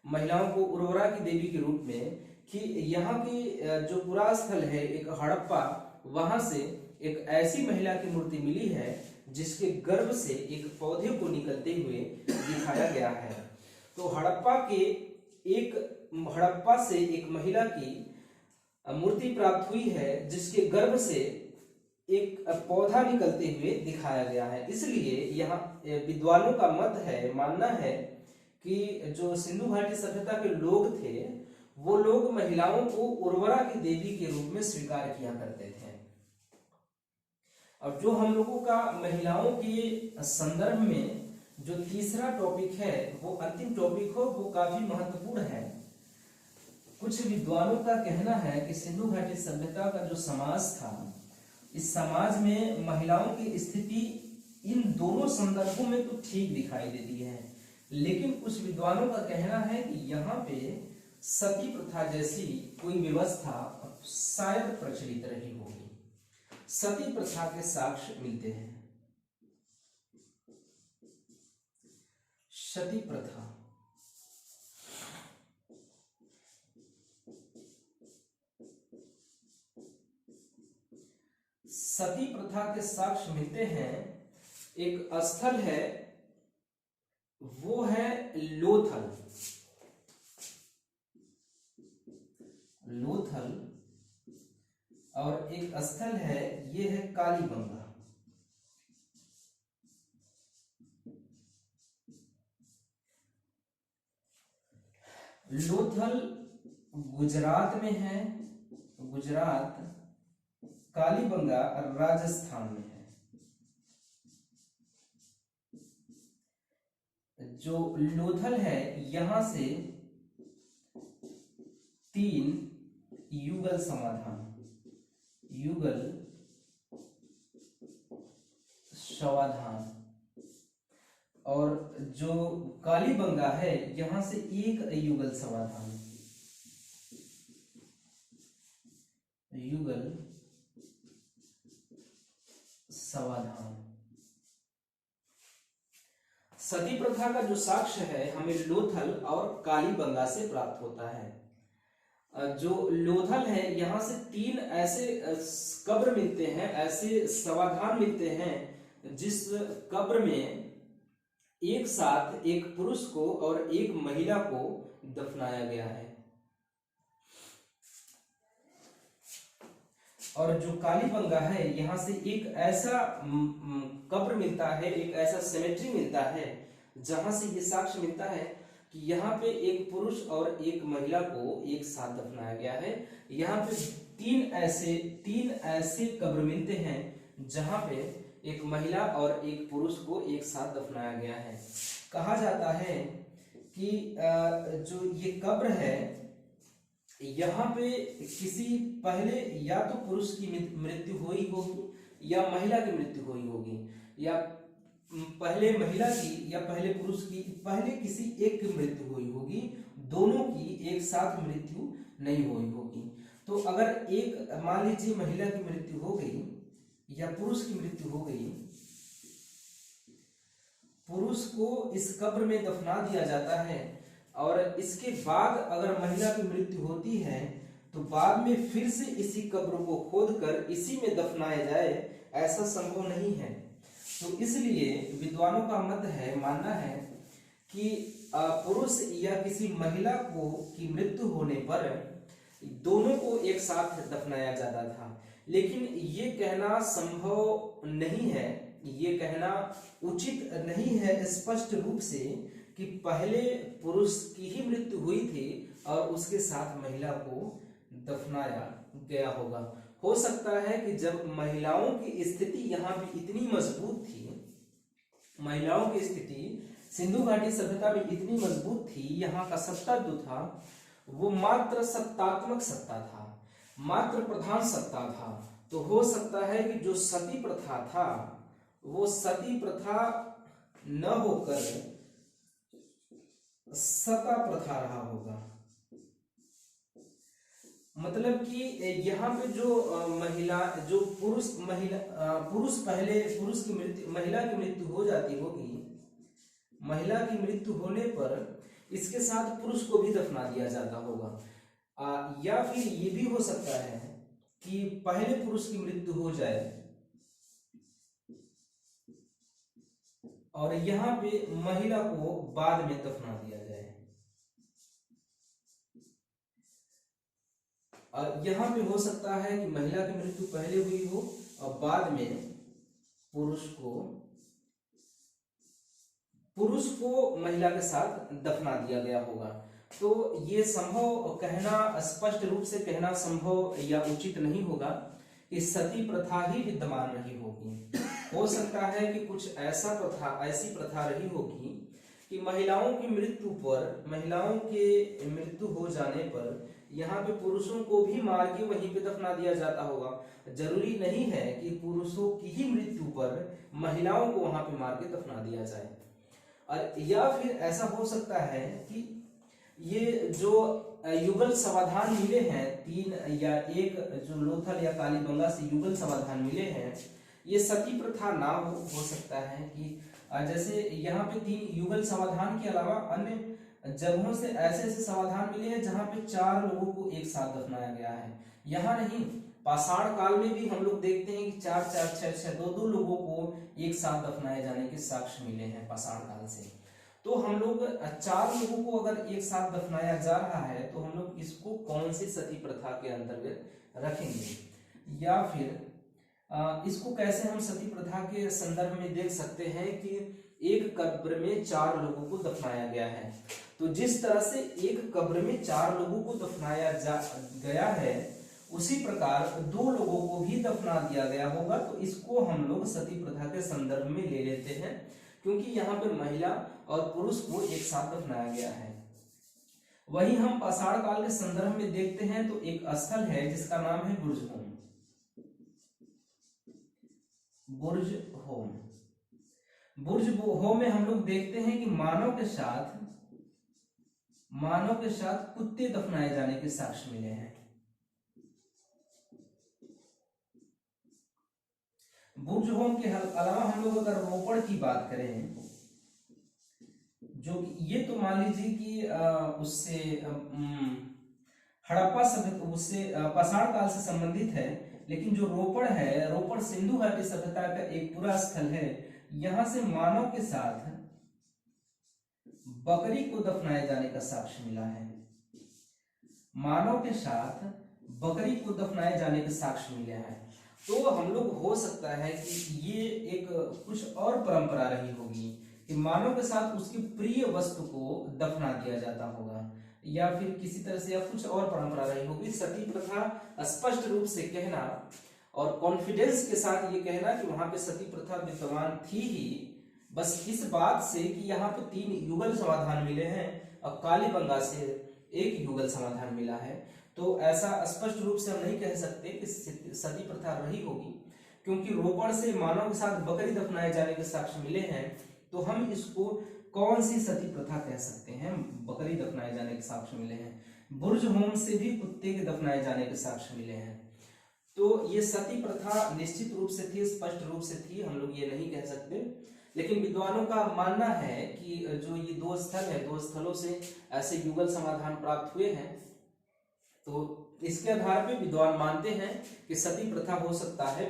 महिलाओं को उर्वरा की देवी के रूप में, कि यहाँ की जो पुरास्थल है एक हड़प्पा, वहां से एक ऐसी महिला की मूर्ति मिली है जिसके गर्भ से एक पौधे को निकलते हुए दिखाया गया है। तो हड़प्पा से एक महिला की मूर्ति प्राप्त हुई है जिसके गर्भ से एक पौधा निकलते हुए दिखाया गया है। इसलिए यहाँ विद्वानों का मत है, मानना है कि जो सिंधु घाटी सभ्यता के लोग थे वो लोग महिलाओं को उर्वरा की देवी के रूप में स्वीकार किया करते थे। और जो हम लोगों का महिलाओं के संदर्भ में जो तीसरा टॉपिक है वो अंतिम टॉपिक हो, वो काफी महत्वपूर्ण है। कुछ विद्वानों का कहना है कि सिंधु घाटी सभ्यता का जो समाज था, इस समाज में महिलाओं की स्थिति इन दोनों संदर्भों में तो ठीक दिखाई देती है, लेकिन कुछ विद्वानों का कहना है कि यहाँ पे सती प्रथा जैसी कोई व्यवस्था शायद प्रचलित रही होगी। सती प्रथा के साक्ष्य मिलते हैं। सती प्रथा, सती प्रथा के साक्ष्य मिलते हैं। एक स्थल है, वो है लोथल। लोथल और एक स्थल है, ये है कालीबंगा। लोथल गुजरात में है, गुजरात। कालीबंगा राजस्थान में है। जो लोथल है यहां से 3 युगल समाधान, युगल समाधान, और जो कालीबंगा है यहां से 1 युगल समाधान, युगल समाधान। सती प्रथा का जो साक्ष्य है हमें लोथल और कालीबंगा से प्राप्त होता है। जो लोथल है यहाँ से 3 ऐसे कब्र मिलते हैं, ऐसे समाधान मिलते हैं जिस कब्र में एक साथ एक पुरुष को और एक महिला को दफनाया गया है। और जो कालीबंगा है यहाँ से एक ऐसा कब्र मिलता है, एक ऐसा सेमेट्री मिलता है जहां से ये साक्ष्य मिलता है कि यहाँ पे एक पुरुष और एक महिला को एक साथ दफनाया गया है। यहाँ पे 3 ऐसे कब्र मिलते हैं जहां पे एक महिला और एक पुरुष को एक साथ दफनाया गया है। कहा जाता है कि जो ये कब्र है यहाँ पे किसी पहले या तो पुरुष की मृत्यु हुई होगी या महिला की मृत्यु हुई होगी, या पहले महिला की या पहले पुरुष की, पहले किसी एक की मृत्यु हुई होगी, दोनों की एक साथ मृत्यु नहीं हुई होगी। तो अगर एक मान लीजिए महिला की मृत्यु हो गई या पुरुष की मृत्यु हो गई, पुरुष को इस कब्र में दफना दिया जाता है और इसके बाद अगर महिला की मृत्यु होती है तो बाद में फिर से इसी कब्र को खोदकर इसी में दफनाया जाए, ऐसा संभव नहीं है। तो इसलिए विद्वानों का मत है, मानना है कि पुरुष या किसी महिला को की मृत्यु होने पर दोनों को एक साथ दफनाया जाता था। लेकिन ये कहना संभव नहीं है, ये कहना उचित नहीं है स्पष्ट रूप से कि पहले पुरुष की ही मृत्यु हुई थी और उसके साथ महिला को दफनाया गया होगा। हो सकता है कि जब महिलाओं की स्थिति यहाँ पे इतनी मजबूत थी, महिलाओं की स्थिति सिंधु घाटी सभ्यता में इतनी मजबूत थी, यहाँ का सत्ता जो था वो मात्र सत्तात्मक सत्ता था, मात्र प्रधान सत्ता था। तो हो सकता है कि जो सती प्रथा था वो सती प्रथा न होकर सता प्रथा रहा होगा। मतलब कि यहाँ पे जो महिला जो पुरुष पहले पुरुष की मृत्यु महिला की मृत्यु हो जाती होगी, महिला की मृत्यु होने पर इसके साथ पुरुष को भी दफना दिया जाता होगा। या फिर ये भी हो सकता है कि पहले पुरुष की मृत्यु हो जाए और यहाँ पे महिला को बाद में दफना दिया जाए। और यहाँ पे हो सकता है कि महिला की मृत्यु पहले हुई हो और बाद में पुरुष को महिला के साथ दफना दिया गया होगा। तो ये संभव कहना, स्पष्ट रूप से कहना संभव या उचित नहीं होगा कि सती प्रथा ही विद्यमान रही होगी। हो सकता है कि कुछ ऐसी प्रथा रही होगी कि महिलाओं की मृत्यु हो जाने पर यहाँ पे पुरुषों को भी मार के वहीं पे दफना दिया जाता होगा। जरूरी नहीं है कि पुरुषों की ही मृत्यु पर महिलाओं को वहां पे मार के दफना दिया जाए। और या फिर ऐसा हो सकता है कि ये जो युगल समाधान मिले हैं, 3 या 1 जो लोथल या कालीबंगा से युगल समाधान मिले हैं, ये सती प्रथा ना हो सकता है कि जैसे यहाँ पे 3 युगल समाधान के अलावा अन्य जगहों से ऐसे समाधान मिले हैं जहाँ पे 4 लोगों को एक साथ दफनाया गया है। यहाँ नहीं, पाषाण काल में भी हम लोग देखते हैं कि 4 4 6 6 2 लोगों को एक साथ दफनाए जाने के साक्ष्य मिले हैं पाषाण काल से। तो हम लोग 4 लोगों को अगर एक साथ दफनाया जा रहा है तो हम लोग इसको कौन सी सती प्रथा के अंतर्गत रखेंगे, या फिर इसको कैसे हम सती प्रथा के संदर्भ में देख सकते हैं कि एक कब्र में 4 लोगों को दफनाया गया है। तो जिस तरह से एक कब्र में 4 लोगों को दफनाया गया है, उसी प्रकार 2 लोगों को भी दफना दिया गया होगा। तो इसको हम लोग सती प्रथा के संदर्भ में ले लेते हैं, क्योंकि यहाँ पे महिला और पुरुष को एक साथ दफनाया गया है। वही हम पाषाण काल के संदर्भ में देखते हैं तो एक स्थल है जिसका नाम है बुर्ज होम। बुर्ज होम में हम लोग देखते हैं कि मानव के साथ कुत्ते दफनाए जाने के साक्ष्य मिले हैं। बुर्ज होम के अलावा हम लोग अगर रोपड़ की बात करें, जो ये तो मान लीजिए कि उससे हड़प्पा सभ्यता, उससे पाषाण काल से संबंधित है, लेकिन जो रोपड़ है, रोपड़ सिंधु घाटी सभ्यता का एक पूरा स्थल है। यहां से मानव के साथ बकरी को दफनाए जाने का साक्ष्य मिला है। मानव के साथ बकरी को दफनाए जाने के साक्ष्य मिले हैं। तो हम लोग हो सकता है कि ये एक कुछ और परंपरा रही होगी कि मानव के साथ उसकी प्रिय वस्तु को दफना दिया जाता होगा, या फिर किसी तरह से या कुछ और परंपरा रही होगी। सती प्रथा स्पष्ट रूप से कहना और कॉन्फिडेंस के साथ ये कहना कि वहां पे सती प्रथा विद्यमान थी ही, बस इस बात से कि यहाँ पे 3 युगल समाधान मिले हैं और कालीबंगा से 1 युगल समाधान मिला है। तो ऐसा स्पष्ट रूप से हम नहीं कह सकते कि सती प्रथा रही होगी, क्योंकि रोपड़ से मानव के साथ बकरी दफनाए जाने के साक्ष्य मिले हैं। तो हम इसको कौन सी सती प्रथा कह सकते हैं? बकरी दफनाए जाने के साक्ष्य मिले हैं। बुर्ज होम से भी कुत्ते के दफनाए जाने के साक्ष्य मिले हैं। तो ये सती प्रथा निश्चित रूप से थी, स्पष्ट रूप से थी, हम लोग ये नहीं कह सकते। लेकिन विद्वानों का मानना है कि जो ये 2 स्थल है, 2 स्थलों से ऐसे युगल समाधान प्राप्त हुए हैं। तो इसके आधार पे विद्वान मानते हैं कि सती प्रथा हो सकता है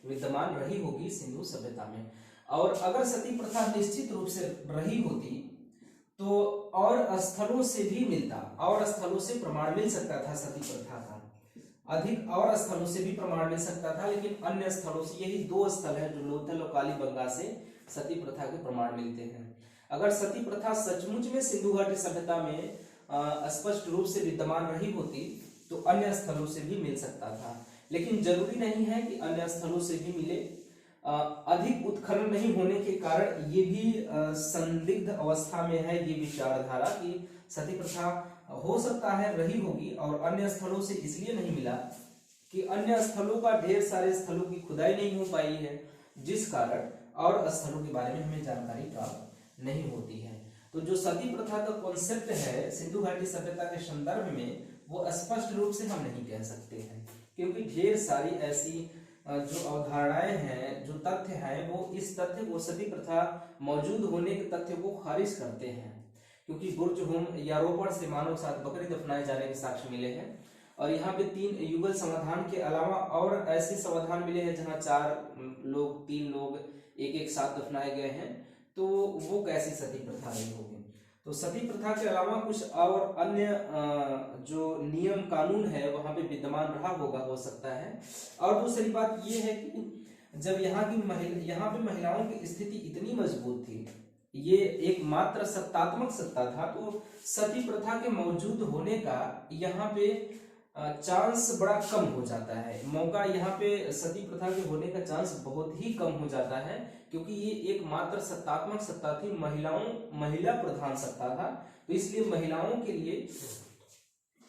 विद्यमान रही होगी सिंधु सभ्यता में। और अगर सती प्रथा निश्चित रूप से रही होती तो और स्थलों से भी मिलता, और स्थलों से प्रमाण मिल सकता था सती प्रथा का, अधिक और स्थलों से भी प्रमाण मिल सकता था। लेकिन अन्य स्थलों से, यही 2 स्थल है जो लोथल और कालीबंगा से सती प्रथा के प्रमाण मिलते हैं। अगर सती प्रथा सचमुच में सिंधु घाटी सभ्यता में स्पष्ट रूप से विद्यमान रही होती तो अन्य स्थलों से भी मिल सकता था, लेकिन जरूरी नहीं है कि अन्य स्थलों से भी मिले। अधिक उत्खनन नहीं होने के कारण ये भी संदिग्ध अवस्था में है ये विचारधारा कि सती प्रथा हो सकता है रही होगी, और अन्य स्थलों से इसलिए नहीं मिला कि अन्य स्थलों का ढेर सारे स्थलों की खुदाई नहीं हो पाई है, जिस कारण और स्थलों के बारे में हमें जानकारी प्राप्त नहीं होती है। तो जो सती प्रथा का कॉन्सेप्ट है सिंधु घाटी सभ्यता के संदर्भ में, वो स्पष्ट रूप से हम नहीं कह सकते हैं, क्योंकि ढेर सारी ऐसी जो अवधारणाएं हैं, जो तथ्य हैं, वो इस तथ्य को, सती प्रथा मौजूद होने के तथ्य को खारिज करते हैं। क्योंकि बुर्ज होम या रोपड़ से मानव साथ बकरी दफनाए जाने के साक्ष्य मिले हैं, और यहाँ पे 3 युगल समाधान के अलावा और ऐसे समाधान मिले हैं जहाँ 4 लोग 3 लोग एक साथ दफनाए गए हैं। तो वो कैसी सती प्रथा रही होगी? तो सती प्रथा के अलावा कुछ और अन्य जो नियम कानून है वहां पे विद्यमान रहा होगा, हो सकता है। और दूसरी बात ये है कि जब यहाँ पे महिलाओं की स्थिति इतनी मजबूत थी, ये एक मात्र सत्तात्मक सत्ता था, तो सती प्रथा के मौजूद होने का यहाँ पे चांस बड़ा कम हो जाता है, मौका यहाँ पे सती प्रथा के होने का चांस बहुत ही कम हो जाता है, क्योंकि ये एक मात्र सत्तात्मक सत्ता थी, महिला प्रधान सत्ता था। तो इसलिए महिलाओं के लिए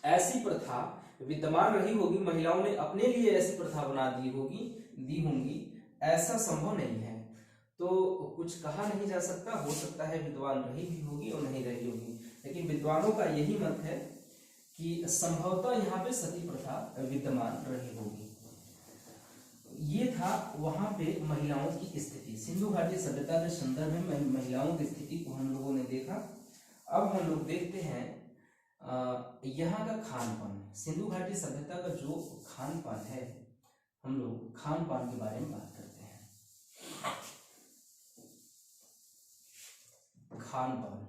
ऐसी प्रथा विद्यमान रही होगी, महिलाओं ने अपने लिए ऐसी प्रथा बना दी होंगी, ऐसा संभव नहीं है। तो कुछ कहा नहीं जा सकता, हो सकता है विद्वान रही भी होगी और नहीं रही होगी, लेकिन विद्वानों का यही मत है कि संभवतः यहाँ पे सती प्रथा विद्यमान रही होगी। ये था वहां पे महिलाओं की स्थिति। सिंधु घाटी सभ्यता के संदर्भ में महिलाओं की स्थिति को हम लोगों ने देखा। अब हम लोग देखते हैं यहाँ का खान पान। सिंधु घाटी सभ्यता का जो खान पान है, हम लोग खान पान के बारे में बात करते हैं। खान पान,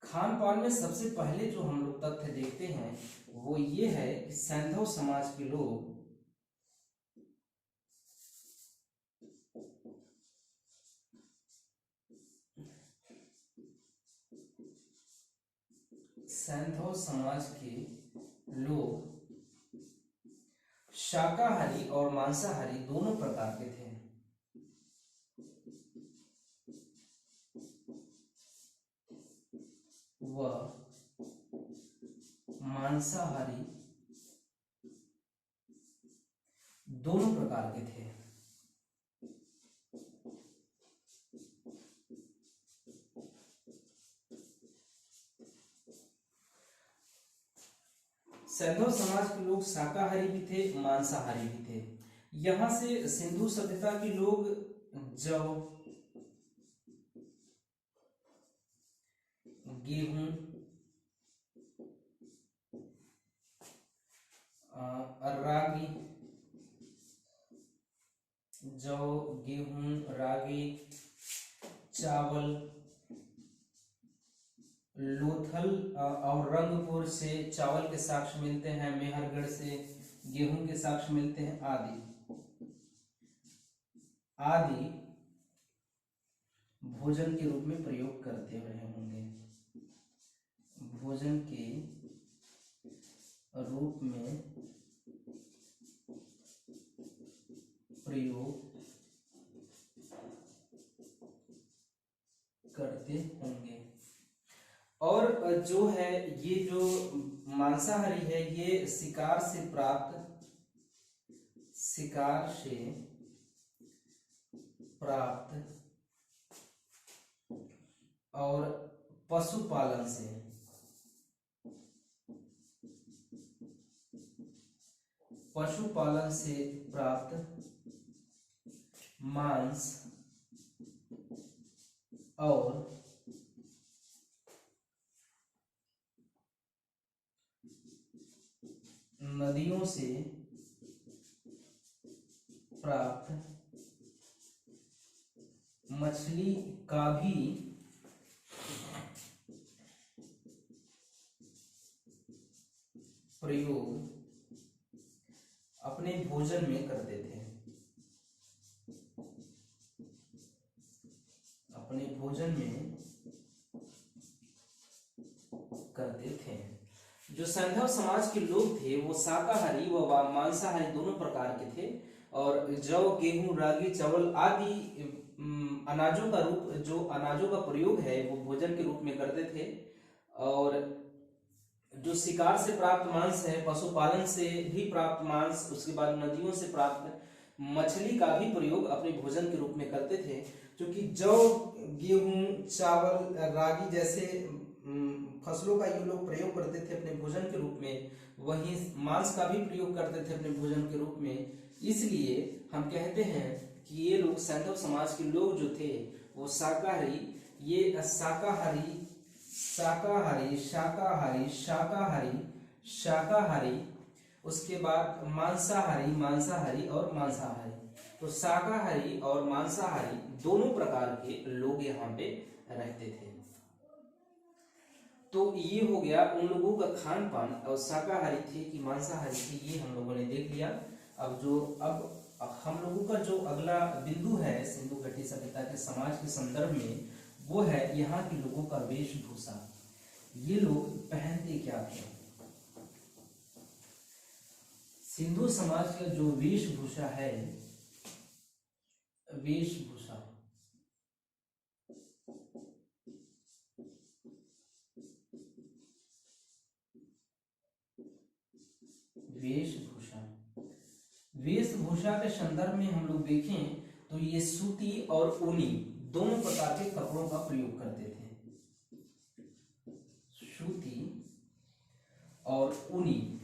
खान पान में सबसे पहले जो हम लोग तथ्य देखते हैं वो ये है कि सैंधव समाज के लोग शाकाहारी और मांसाहारी दोनों प्रकार के थे। वह मांसाहारी दोनों प्रकार के थे। सैंधव समाज के लोग शाकाहारी भी थे, मांसाहारी भी थे। यहां से सिंधु सभ्यता के लोग जौ, गेहूं, रागी, जौ, गेहूं, रागी, चावल, लोथल और रंगपुर से चावल के साक्ष्य मिलते हैं, मेहरगढ़ से गेहूं के साक्ष्य मिलते हैं, आदि भोजन के रूप में प्रयोग करते रहे होंगे। भोजन के रूप में प्रयोग करते होंगे। और जो है ये जो मांसाहारी है, ये शिकार से प्राप्त और पशुपालन से प्राप्त मांस और नदियों से प्राप्त मछली का भी प्रयोग अपने भोजन में करते थे। अपने भोजन में करते थे। जो सैंधव समाज के लोग थे वो शाकाहारी व मांसाहारी दोनों प्रकार के थे, और जौ, गेहूं, रागी, चावल आदि अनाजों का प्रयोग है वो भोजन के रूप में करते थे। और जो शिकार से प्राप्त मांस है, पशुपालन से भी प्राप्त मांस, उसके बाद नदियों से प्राप्त मछली का भी प्रयोग अपने भोजन के रूप में करते थे। क्योंकि जौ, गेहूं, चावल, रागी जैसे फसलों का ये लोग प्रयोग करते थे अपने भोजन के रूप में, वहीं मांस का भी प्रयोग करते थे अपने भोजन के रूप में। इसलिए हम कहते हैं कि ये लोग सैंधव समाज के लोग जो थे वो शाकाहारी, ये शाकाहारी, उसके बाद मांसाहारी और मांसाहारी। तो शाकाहारी और मांसाहारी दोनों प्रकार के लोग यहाँ पे रहते थे। तो ये हो गया उन लोगों का खान पान, और शाकाहारी थे कि मांसाहारी थे ये हम लोगों ने देख लिया। अब हम लोगों का जो अगला बिंदु है सिंधु घाटी सभ्यता के समाज के संदर्भ में, वो है यहाँ के लोगों का वेशभूषा। ये लोग पहनते क्या थे? सिंधु समाज का जो वेशभूषा है, वेशभूषा वेशभूषा वेशभूषा के संदर्भ में हम लोग देखें तो ये सूती और ऊनी दोनों प्रकार के कपड़ों का प्रयोग करते थे। सूती और ऊनी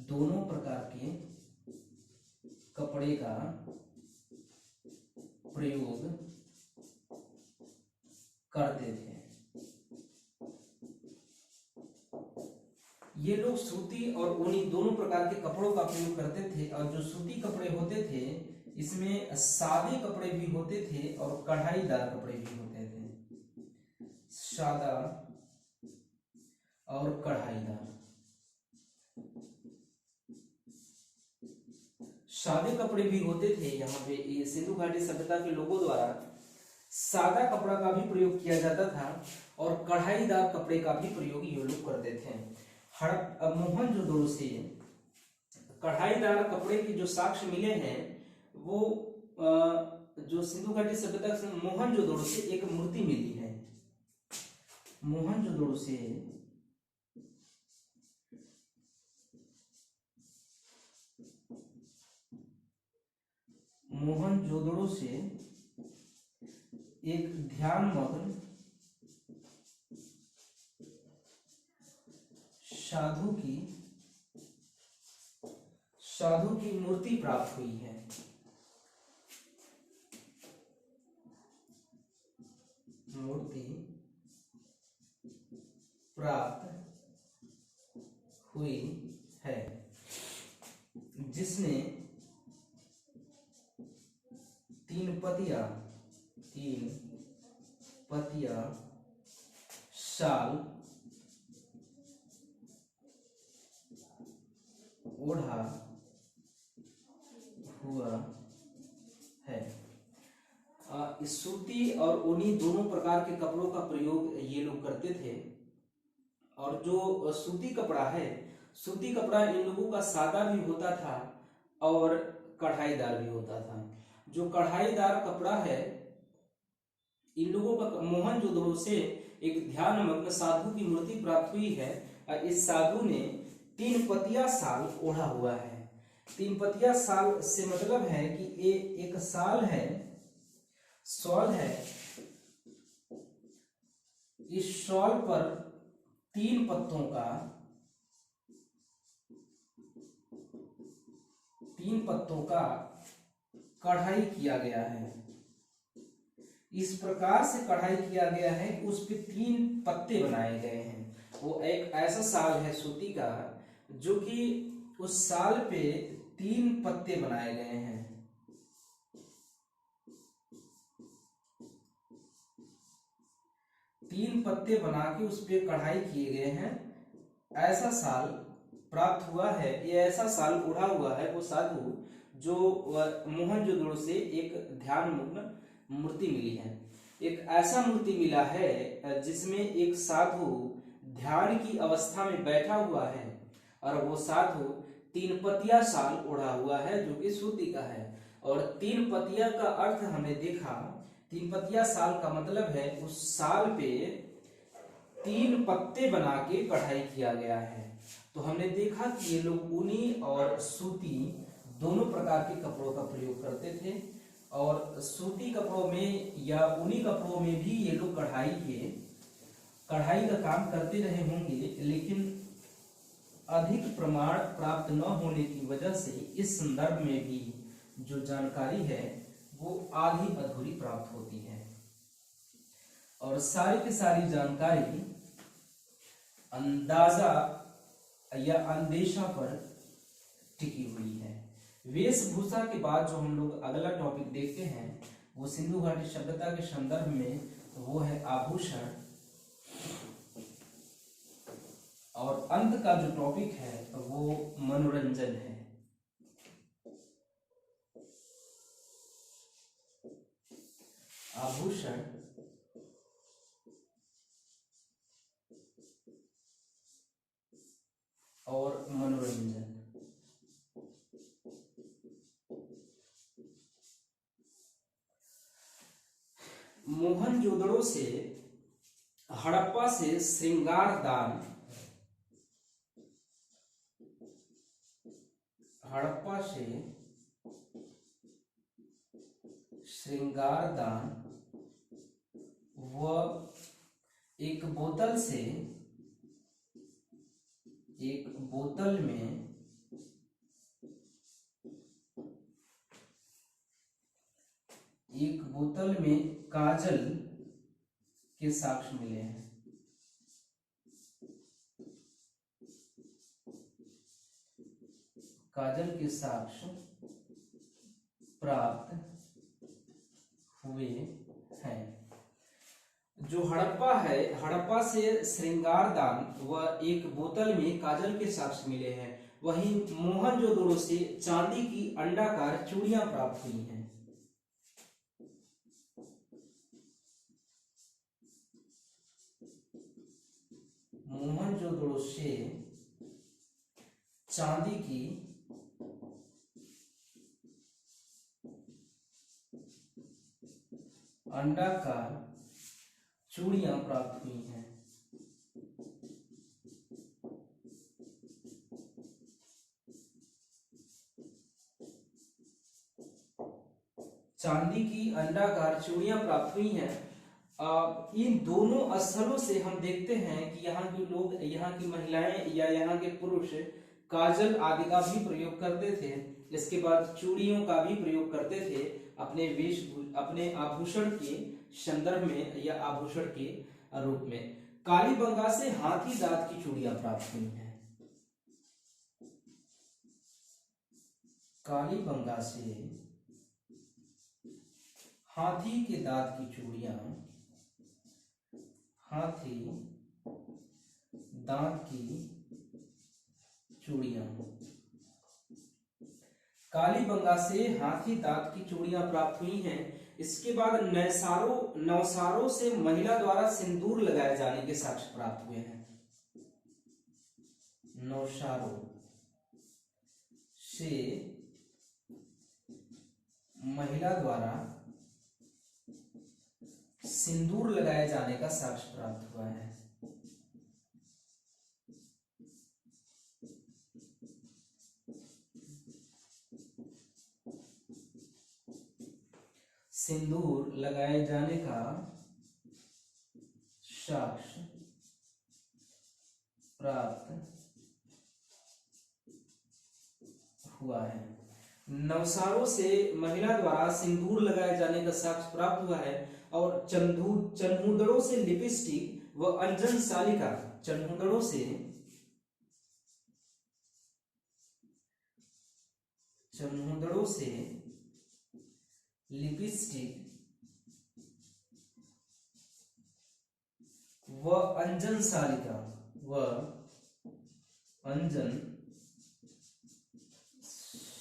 दोनों प्रकार के कपड़े का प्रयोग करते थे। ये लोग सूती और ऊनी दोनों प्रकार के कपड़ों का प्रयोग करते थे, और जो सूती कपड़े होते थे इसमें सादे कपड़े भी होते थे और कढ़ाईदार कपड़े भी होते थे। सादा और कढ़ाईदार। सादे कपड़े भी होते थे। यहाँ पे ये सिंधु घाटी सभ्यता के लोगों द्वारा सादा कपड़ा का भी प्रयोग किया जाता था और कढ़ाईदार कपड़े का भी प्रयोग ये लोग करते थे। मोहनजोदड़ो से कढ़ाईदार कपड़े के जो साक्ष्य मिले हैं, वो जो सिंधु घाटी सभ्यता से मोहनजोदड़ो से एक मूर्ति मिली है। मोहनजोदड़ो से एक ध्यान मग्न साधु की मूर्ति प्राप्त हुई है। मूर्ति प्राप्त हुई है जिसने तीन पतिया शाल ओढ़ा हुआ है। सूती और ऊनी दोनों प्रकार के कपड़ों का प्रयोग ये लोग करते थे। और जो सूती कपड़ा है, सूती कपड़ा इन लोगों का सादा भी होता था और कढ़ाईदार भी होता था। जो कढ़ाईदार कपड़ा है, इन लोगों का मोहनजोदड़ो से एक ध्यान मग्न साधु की मूर्ति प्राप्त हुई है। और इस साधु ने 3 पतिया शाल ओढ़ा हुआ है। 3 पतिया शाल से मतलब है कि ये एक शाल है, शॉल है। इस शॉल पर 3 पत्तों का कढ़ाई किया गया है। इस प्रकार से कढ़ाई किया गया है कि उस पे 3 पत्ते बनाए गए हैं। वो एक ऐसा शाल है सूती का जो कि उस शाल पे 3 पत्ते बनाए गए हैं। तीन पत्ते बना के उस पे कढ़ाई किए गए हैं। ऐसा शाल प्राप्त हुआ है। ये ऐसा शाल ओढ़ा हुआ है वो साधु जो मोहनजोदड़ो से एक ध्यान मग्न मूर्ति मिली है। एक ऐसा मूर्ति मिला है जिसमें एक साधु ध्यान की अवस्था में बैठा हुआ है और वो साधु 3 पतिया शाल ओढ़ा हुआ है जो कि सूती का है। और 3 पतिया का अर्थ हमने देखा, 3 पतिया शाल का मतलब है उस शाल पे 3 पत्ते बना के कढ़ाई किया गया है। तो हमने देखा कि ये लोग ऊनी और सूती दोनों प्रकार के कपड़ों का प्रयोग करते थे। और सूती कपड़ों में या ऊनी कपड़ों में भी ये लोग कढ़ाई का काम करते रहे होंगे, लेकिन अधिक प्रमाण प्राप्त न होने की वजह से इस संदर्भ में भी जो जानकारी है वो आधी अधूरी प्राप्त होती है। और सारी की सारी जानकारी अंदाजा या अंदेशा पर टिकी हुई है। वेशभूषा के बाद जो हम लोग अगला टॉपिक देखते हैं वो सिंधु घाटी सभ्यता के संदर्भ में, वो है आभूषण। और अंत का जो टॉपिक है वो मनोरंजन है। आभूषण और मनोरंजन। मोहनजोदड़ो से, हड़प्पा से श्रृंगारदान, हड़प्पा से श्रृंगारदान व एक बोतल से, एक बोतल में काजल के साक्ष्य मिले हैं। काजल के साक्ष्य प्राप्त हुए हैं। जो हड़प्पा है, हड़प्पा से श्रृंगारदान व एक बोतल में काजल के साक्ष्य मिले हैं। वहीं मोहनजोदड़ो से चांदी की अंडाकार चूड़ियां प्राप्त हुई हैं। मोहनजोदड़ो से चांदी की अंडाकार चूड़ियां प्राप्त हुई हैं। चांदी की अंडाकार चूड़ियां प्राप्त हुई हैं। इन दोनों स्थलों से हम देखते हैं कि यहाँ के लोग, यहाँ की महिलाएं या यहाँ के पुरुष काजल आदि का भी प्रयोग करते थे। इसके बाद चूड़ियों का भी प्रयोग करते थे अपने आभूषण के संदर्भ में या आभूषण के रूप में। कालीबंगा से हाथी दांत की चूड़ियां प्राप्त हुई हैं। कालीबंगा से हाथी के दांत की चूड़ियां, हाथी दांत की चूड़ियां, कालीबंगा से हाथी दांत की चूड़ियां प्राप्त हुई हैं। इसके बाद नौसारों से महिला द्वारा सिंदूर लगाए जाने के साक्ष्य प्राप्त हुए हैं। नौसारों से महिला द्वारा सिंदूर लगाए जाने का साक्ष्य प्राप्त हुआ है। सिंदूर लगाए जाने का साक्ष्य प्राप्त हुआ है। नवसारों से महिला द्वारा सिंदूर लगाए जाने का साक्ष्य प्राप्त हुआ है। और चन्हुदड़ों से लिपस्टिक व अंजन सालिका, चन्हुदड़ों से लिपस्टिक व अंजन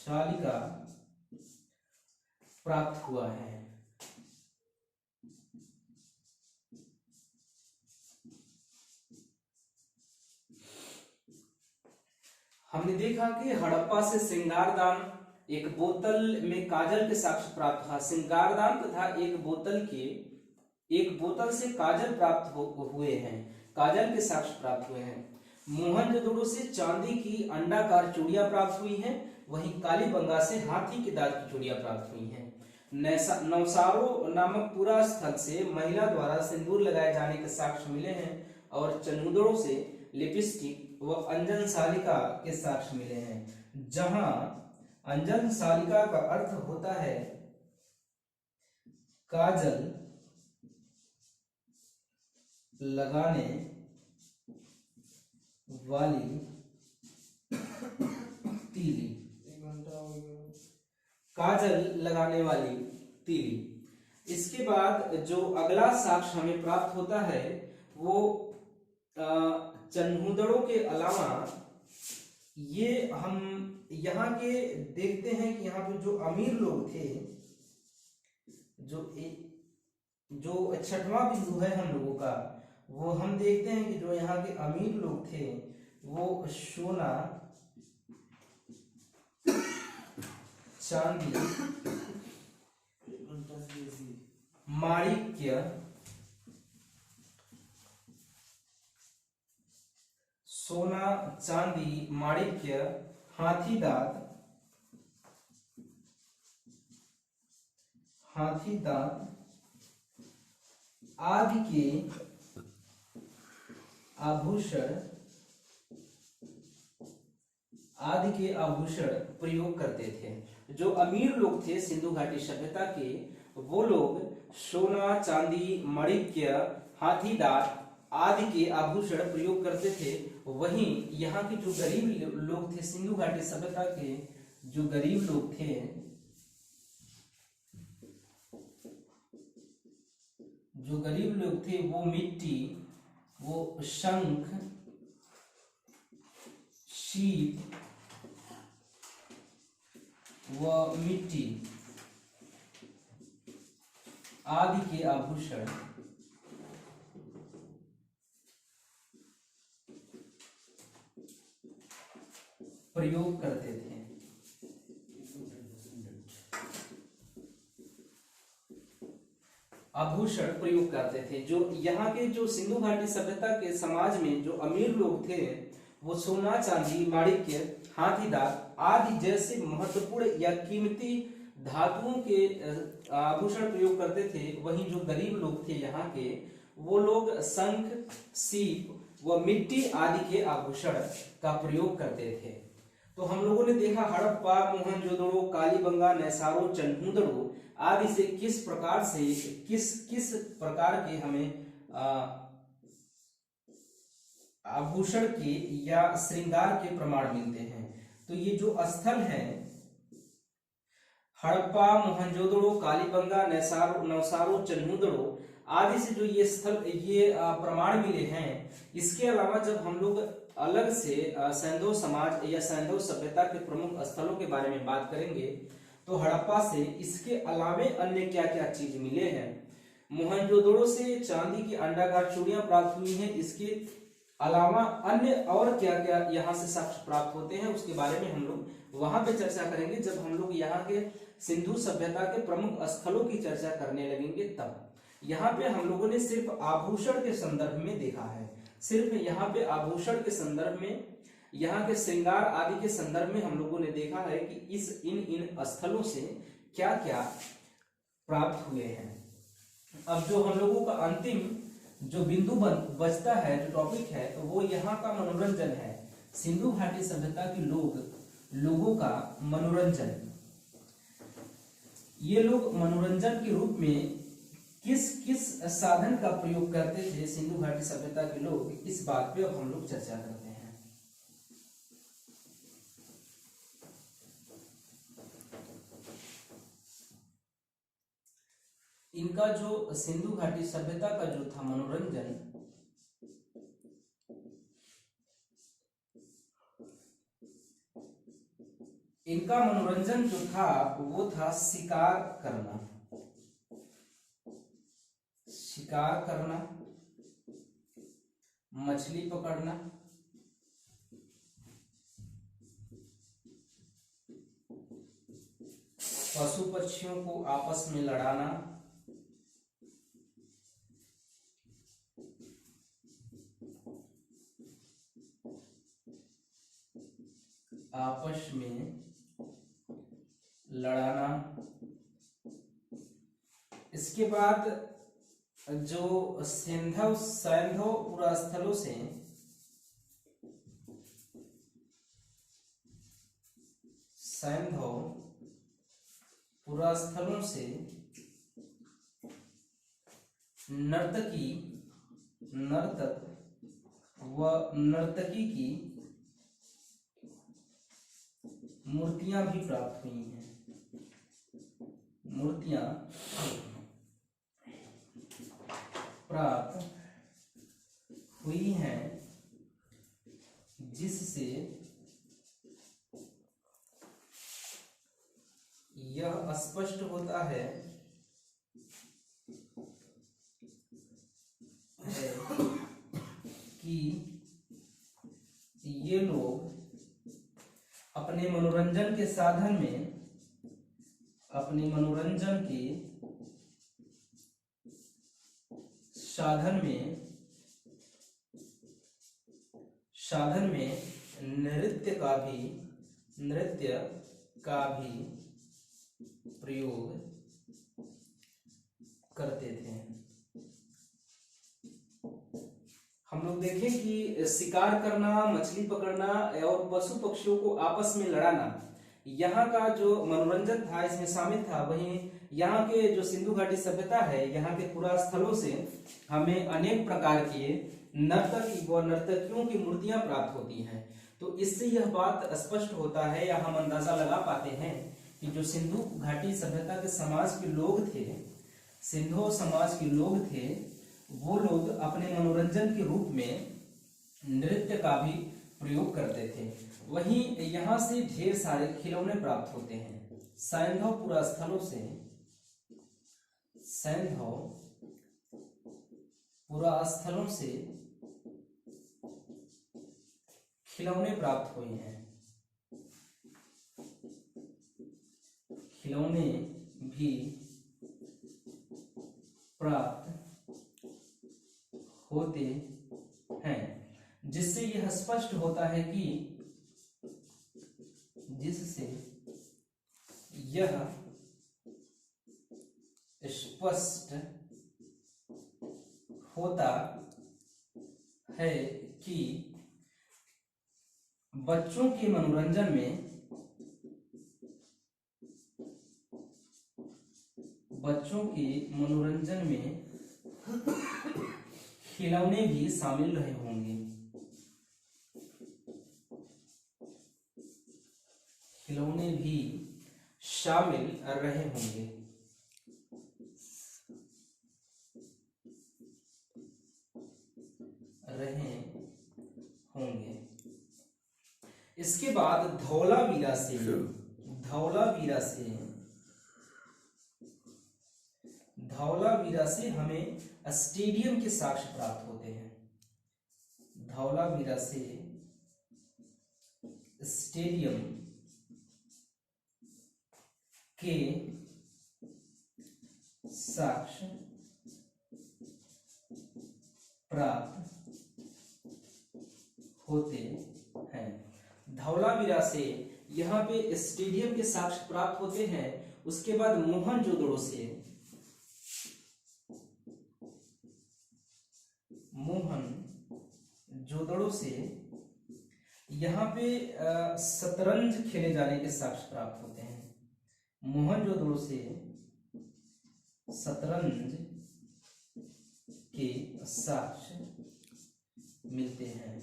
सालिका प्राप्त हुआ है। हमने देखा कि हड़प्पा से श्रृंगारदान, एक बोतल में काजल के साक्ष्य प्राप्त हुआ। श्रृंगारदान तथा एक बोतल से काजल प्राप्त हुए हैं, काजल के साक्ष्य प्राप्त हुए हैं। मोहनजोदड़ो से चांदी की अंडाकार चूड़ियां प्राप्त हुई हैं। वहीं कालीबंगा से हाथी के दांत की चूड़ियां प्राप्त हुई हैं। नवसारो नामक पूरा स्थल से महिला द्वारा सिंदूर लगाए जाने के साक्ष्य मिले हैं। और चन्हुदड़ों से लिपस्टिक व अंजन सालिका के साक्ष्य मिले हैं। जहां अंजन सालिका का अर्थ होता है काजल लगाने वाली तीली, काजल लगाने वाली तीली। इसके बाद जो अगला साक्ष्य हमें प्राप्त होता है वो चन्हूदड़ों के अलावा ये हम यहाँ के देखते हैं कि यहाँ पे जो अमीर लोग थे, जो छठवां बिंदु है हम लोगों का, वो हम देखते हैं कि जो यहाँ के अमीर लोग थे वो सोना चांदी माणिक्य सोना चांदी माणिक्य हाथी दांत आदि के आभूषण प्रयोग करते थे। जो अमीर लोग थे सिंधु घाटी सभ्यता के, वो लोग सोना चांदी माणिक्य हाथी दांत आदि के आभूषण प्रयोग करते थे। वहीं यहाँ के जो गरीब लोग थे, सिंधु घाटी सभ्यता के जो गरीब लोग थे, वो मिट्टी, वो शंख, शीप व मिट्टी आदि के आभूषण प्रयोग करते थे। आभूषण प्रयोग करते थे। जो यहाँ के जो सिंधु घाटी सभ्यता के समाज में जो अमीर लोग थे, वो सोना चांदी माणिक्य हाथी दांत आदि जैसे महत्वपूर्ण या कीमती धातुओं के आभूषण प्रयोग करते थे। वहीं जो गरीब लोग थे यहाँ के, वो लोग शंख, सीप व मिट्टी आदि के आभूषण का प्रयोग करते थे। तो हम लोगों ने देखा हड़प्पा, मोहनजोदड़ो, कालीबंगा, नैसारो, चन्हूदड़ो आदि से किस प्रकार के हमें आभूषण के या श्रृंगार के प्रमाण मिलते हैं। तो ये जो स्थल है हड़प्पा, मोहनजोदड़ो, कालीबंगा, नौसारो, चन्हूदड़ो आदि से जो ये स्थल ये प्रमाण मिले हैं, इसके अलावा जब हम लोग अलग से सैंधव समाज या सैंधव सभ्यता के प्रमुख स्थलों के बारे में बात करेंगे तो हड़प्पा से इसके अलावे अन्य क्या क्या चीज मिले हैं। मोहनजोदड़ो से चांदी की अंडाकार चूड़ियां प्राप्त हुई हैं। इसके अलावा अन्य और क्या क्या यहाँ से साक्ष्य प्राप्त होते हैं, उसके बारे में हम लोग वहां पे चर्चा करेंगे जब हम लोग यहाँ के सिंधु सभ्यता के प्रमुख स्थलों की चर्चा करने लगेंगे। तब यहाँ पे हम लोगों ने सिर्फ आभूषण के संदर्भ में देखा है, सिर्फ यहाँ पे आभूषण के संदर्भ में, यहाँ के श्रृंगार आदि के संदर्भ में हम लोगों ने देखा है कि इन स्थलों से क्या क्या प्राप्त हुए हैं। अब जो हम लोगों का अंतिम जो बिंदु बचता है, जो टॉपिक है, तो वो यहाँ का मनोरंजन है। सिंधु घाटी सभ्यता के लोगों का मनोरंजन। ये लोग मनोरंजन के रूप में किस किस साधन का प्रयोग करते थे सिंधु घाटी सभ्यता के लोग, इस बात पे अब हम लोग चर्चा करते हैं। इनका जो सिंधु घाटी सभ्यता का जो था मनोरंजन, इनका मनोरंजन जो था वो था शिकार करना, मछली पकड़ना, पशु पक्षियों को आपस में लड़ाना, इसके बाद जो सैंधव पुरास्थलों से नर्तक व नर्तकी की मूर्तियां भी प्राप्त हुई हैं। मूर्तियां प्राप्त हुई हैं जिससे यह स्पष्ट होता है कि ये लोग अपने मनोरंजन के साधन में नृत्य का भी प्रयोग करते थे। हम लोग देखें कि शिकार करना, मछली पकड़ना और पशु पक्षियों को आपस में लड़ाना यहाँ का जो मनोरंजन था इसमें शामिल था। वहीं यहाँ के जो सिंधु घाटी सभ्यता है, यहाँ के पुरा स्थलों से हमें अनेक प्रकार के नर्तक व नर्तकियों की मूर्तियां प्राप्त होती हैं। तो इससे यह बात स्पष्ट होता है या हम अंदाजा लगा पाते हैं कि जो सिंधु घाटी सभ्यता के समाज के लोग थे, सिंधु समाज के लोग थे, वो लोग अपने मनोरंजन के रूप में नृत्य का भी प्रयोग करते थे। वहीं यहाँ से ढेर सारे खिलौने प्राप्त होते हैं। सैंधव पुरा स्थलों से खिलौने प्राप्त हुए हैं। खिलौने भी प्राप्त होते हैं जिससे यह स्पष्ट होता है कि बच्चों के मनोरंजन में खिलौने भी शामिल रहे होंगे। इसके बाद धौलावीरा से हमें स्टेडियम के साक्ष्य प्राप्त होते हैं। धौलावीरा से स्टेडियम के साक्ष्य प्राप्त होते हैं। धौलावीरा से यहाँ पे स्टेडियम के साक्ष्य प्राप्त होते हैं। उसके बाद मोहनजोदड़ो से यहाँ पे शतरंज खेले जाने के साक्ष्य प्राप्त होते हैं। मोहनजोदड़ो से शतरंज के साक्ष्य मिलते हैं।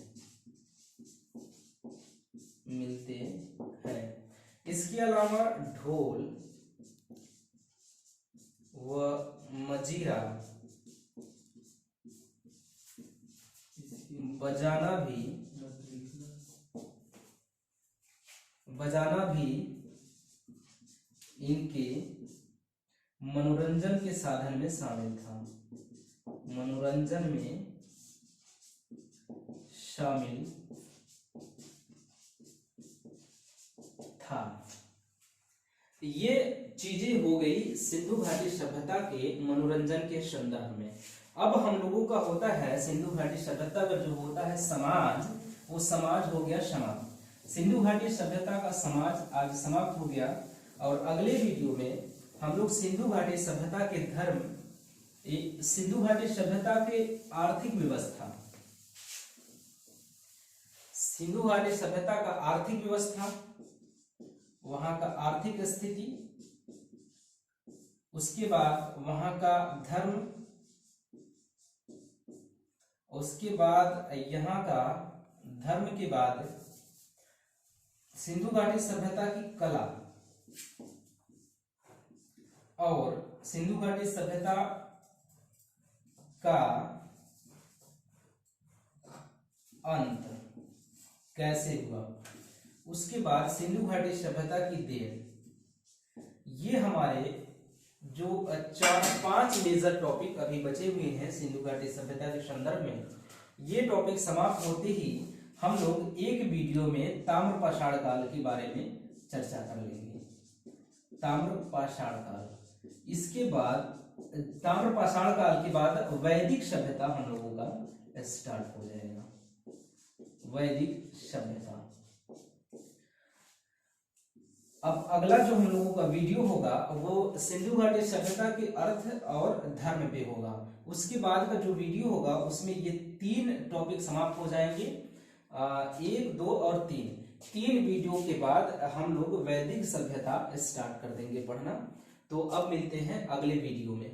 इसके अलावा ढोल व मजीरा बजाना भी इनके मनोरंजन के साधन में शामिल था। ये चीजें हो गई सिंधु घाटी सभ्यता के मनोरंजन के संदर्भ में। अब हम लोगों का होता है सिंधु घाटी सभ्यता का जो होता है समाज, वो समाज हो गया समाप्त। सिंधु घाटी सभ्यता का समाज आज समाप्त हो गया और अगले वीडियो में हम लोग सिंधु घाटी सभ्यता के धर्म, सिंधु घाटी सभ्यता के आर्थिक व्यवस्था, सिंधु घाटी सभ्यता का आर्थिक व्यवस्था, वहां का आर्थिक स्थिति, उसके बाद वहां का धर्म उसके बाद यहाँ का धर्म के बाद सिंधु घाटी सभ्यता की कला और सिंधु घाटी सभ्यता का अंत कैसे हुआ। उसके बाद सिंधु घाटी सभ्यता की देन। ये हमारे जो 4-5 मेजर टॉपिक अभी बचे हुए हैं सिंधु घाटी सभ्यता के संदर्भ में, ये टॉपिक समाप्त होते ही हम लोग एक वीडियो में ताम्र पाषाण काल के बारे में चर्चा कर लेंगे। ताम्र पाषाण काल। इसके बाद ताम्र पाषाण काल के बाद वैदिक सभ्यता हम लोगों का स्टार्ट हो जाएगा। वैदिक सभ्यता। अब अगला जो हम लोगों का वीडियो होगा वो सिंधु घाटी सभ्यता के अर्थ और धर्म पे होगा। उसके बाद का जो वीडियो होगा उसमें ये 3 टॉपिक समाप्त हो जाएंगे, 1, 2 और 3 वीडियो के बाद हम लोग वैदिक सभ्यता स्टार्ट कर देंगे पढ़ना। तो अब मिलते हैं अगले वीडियो में।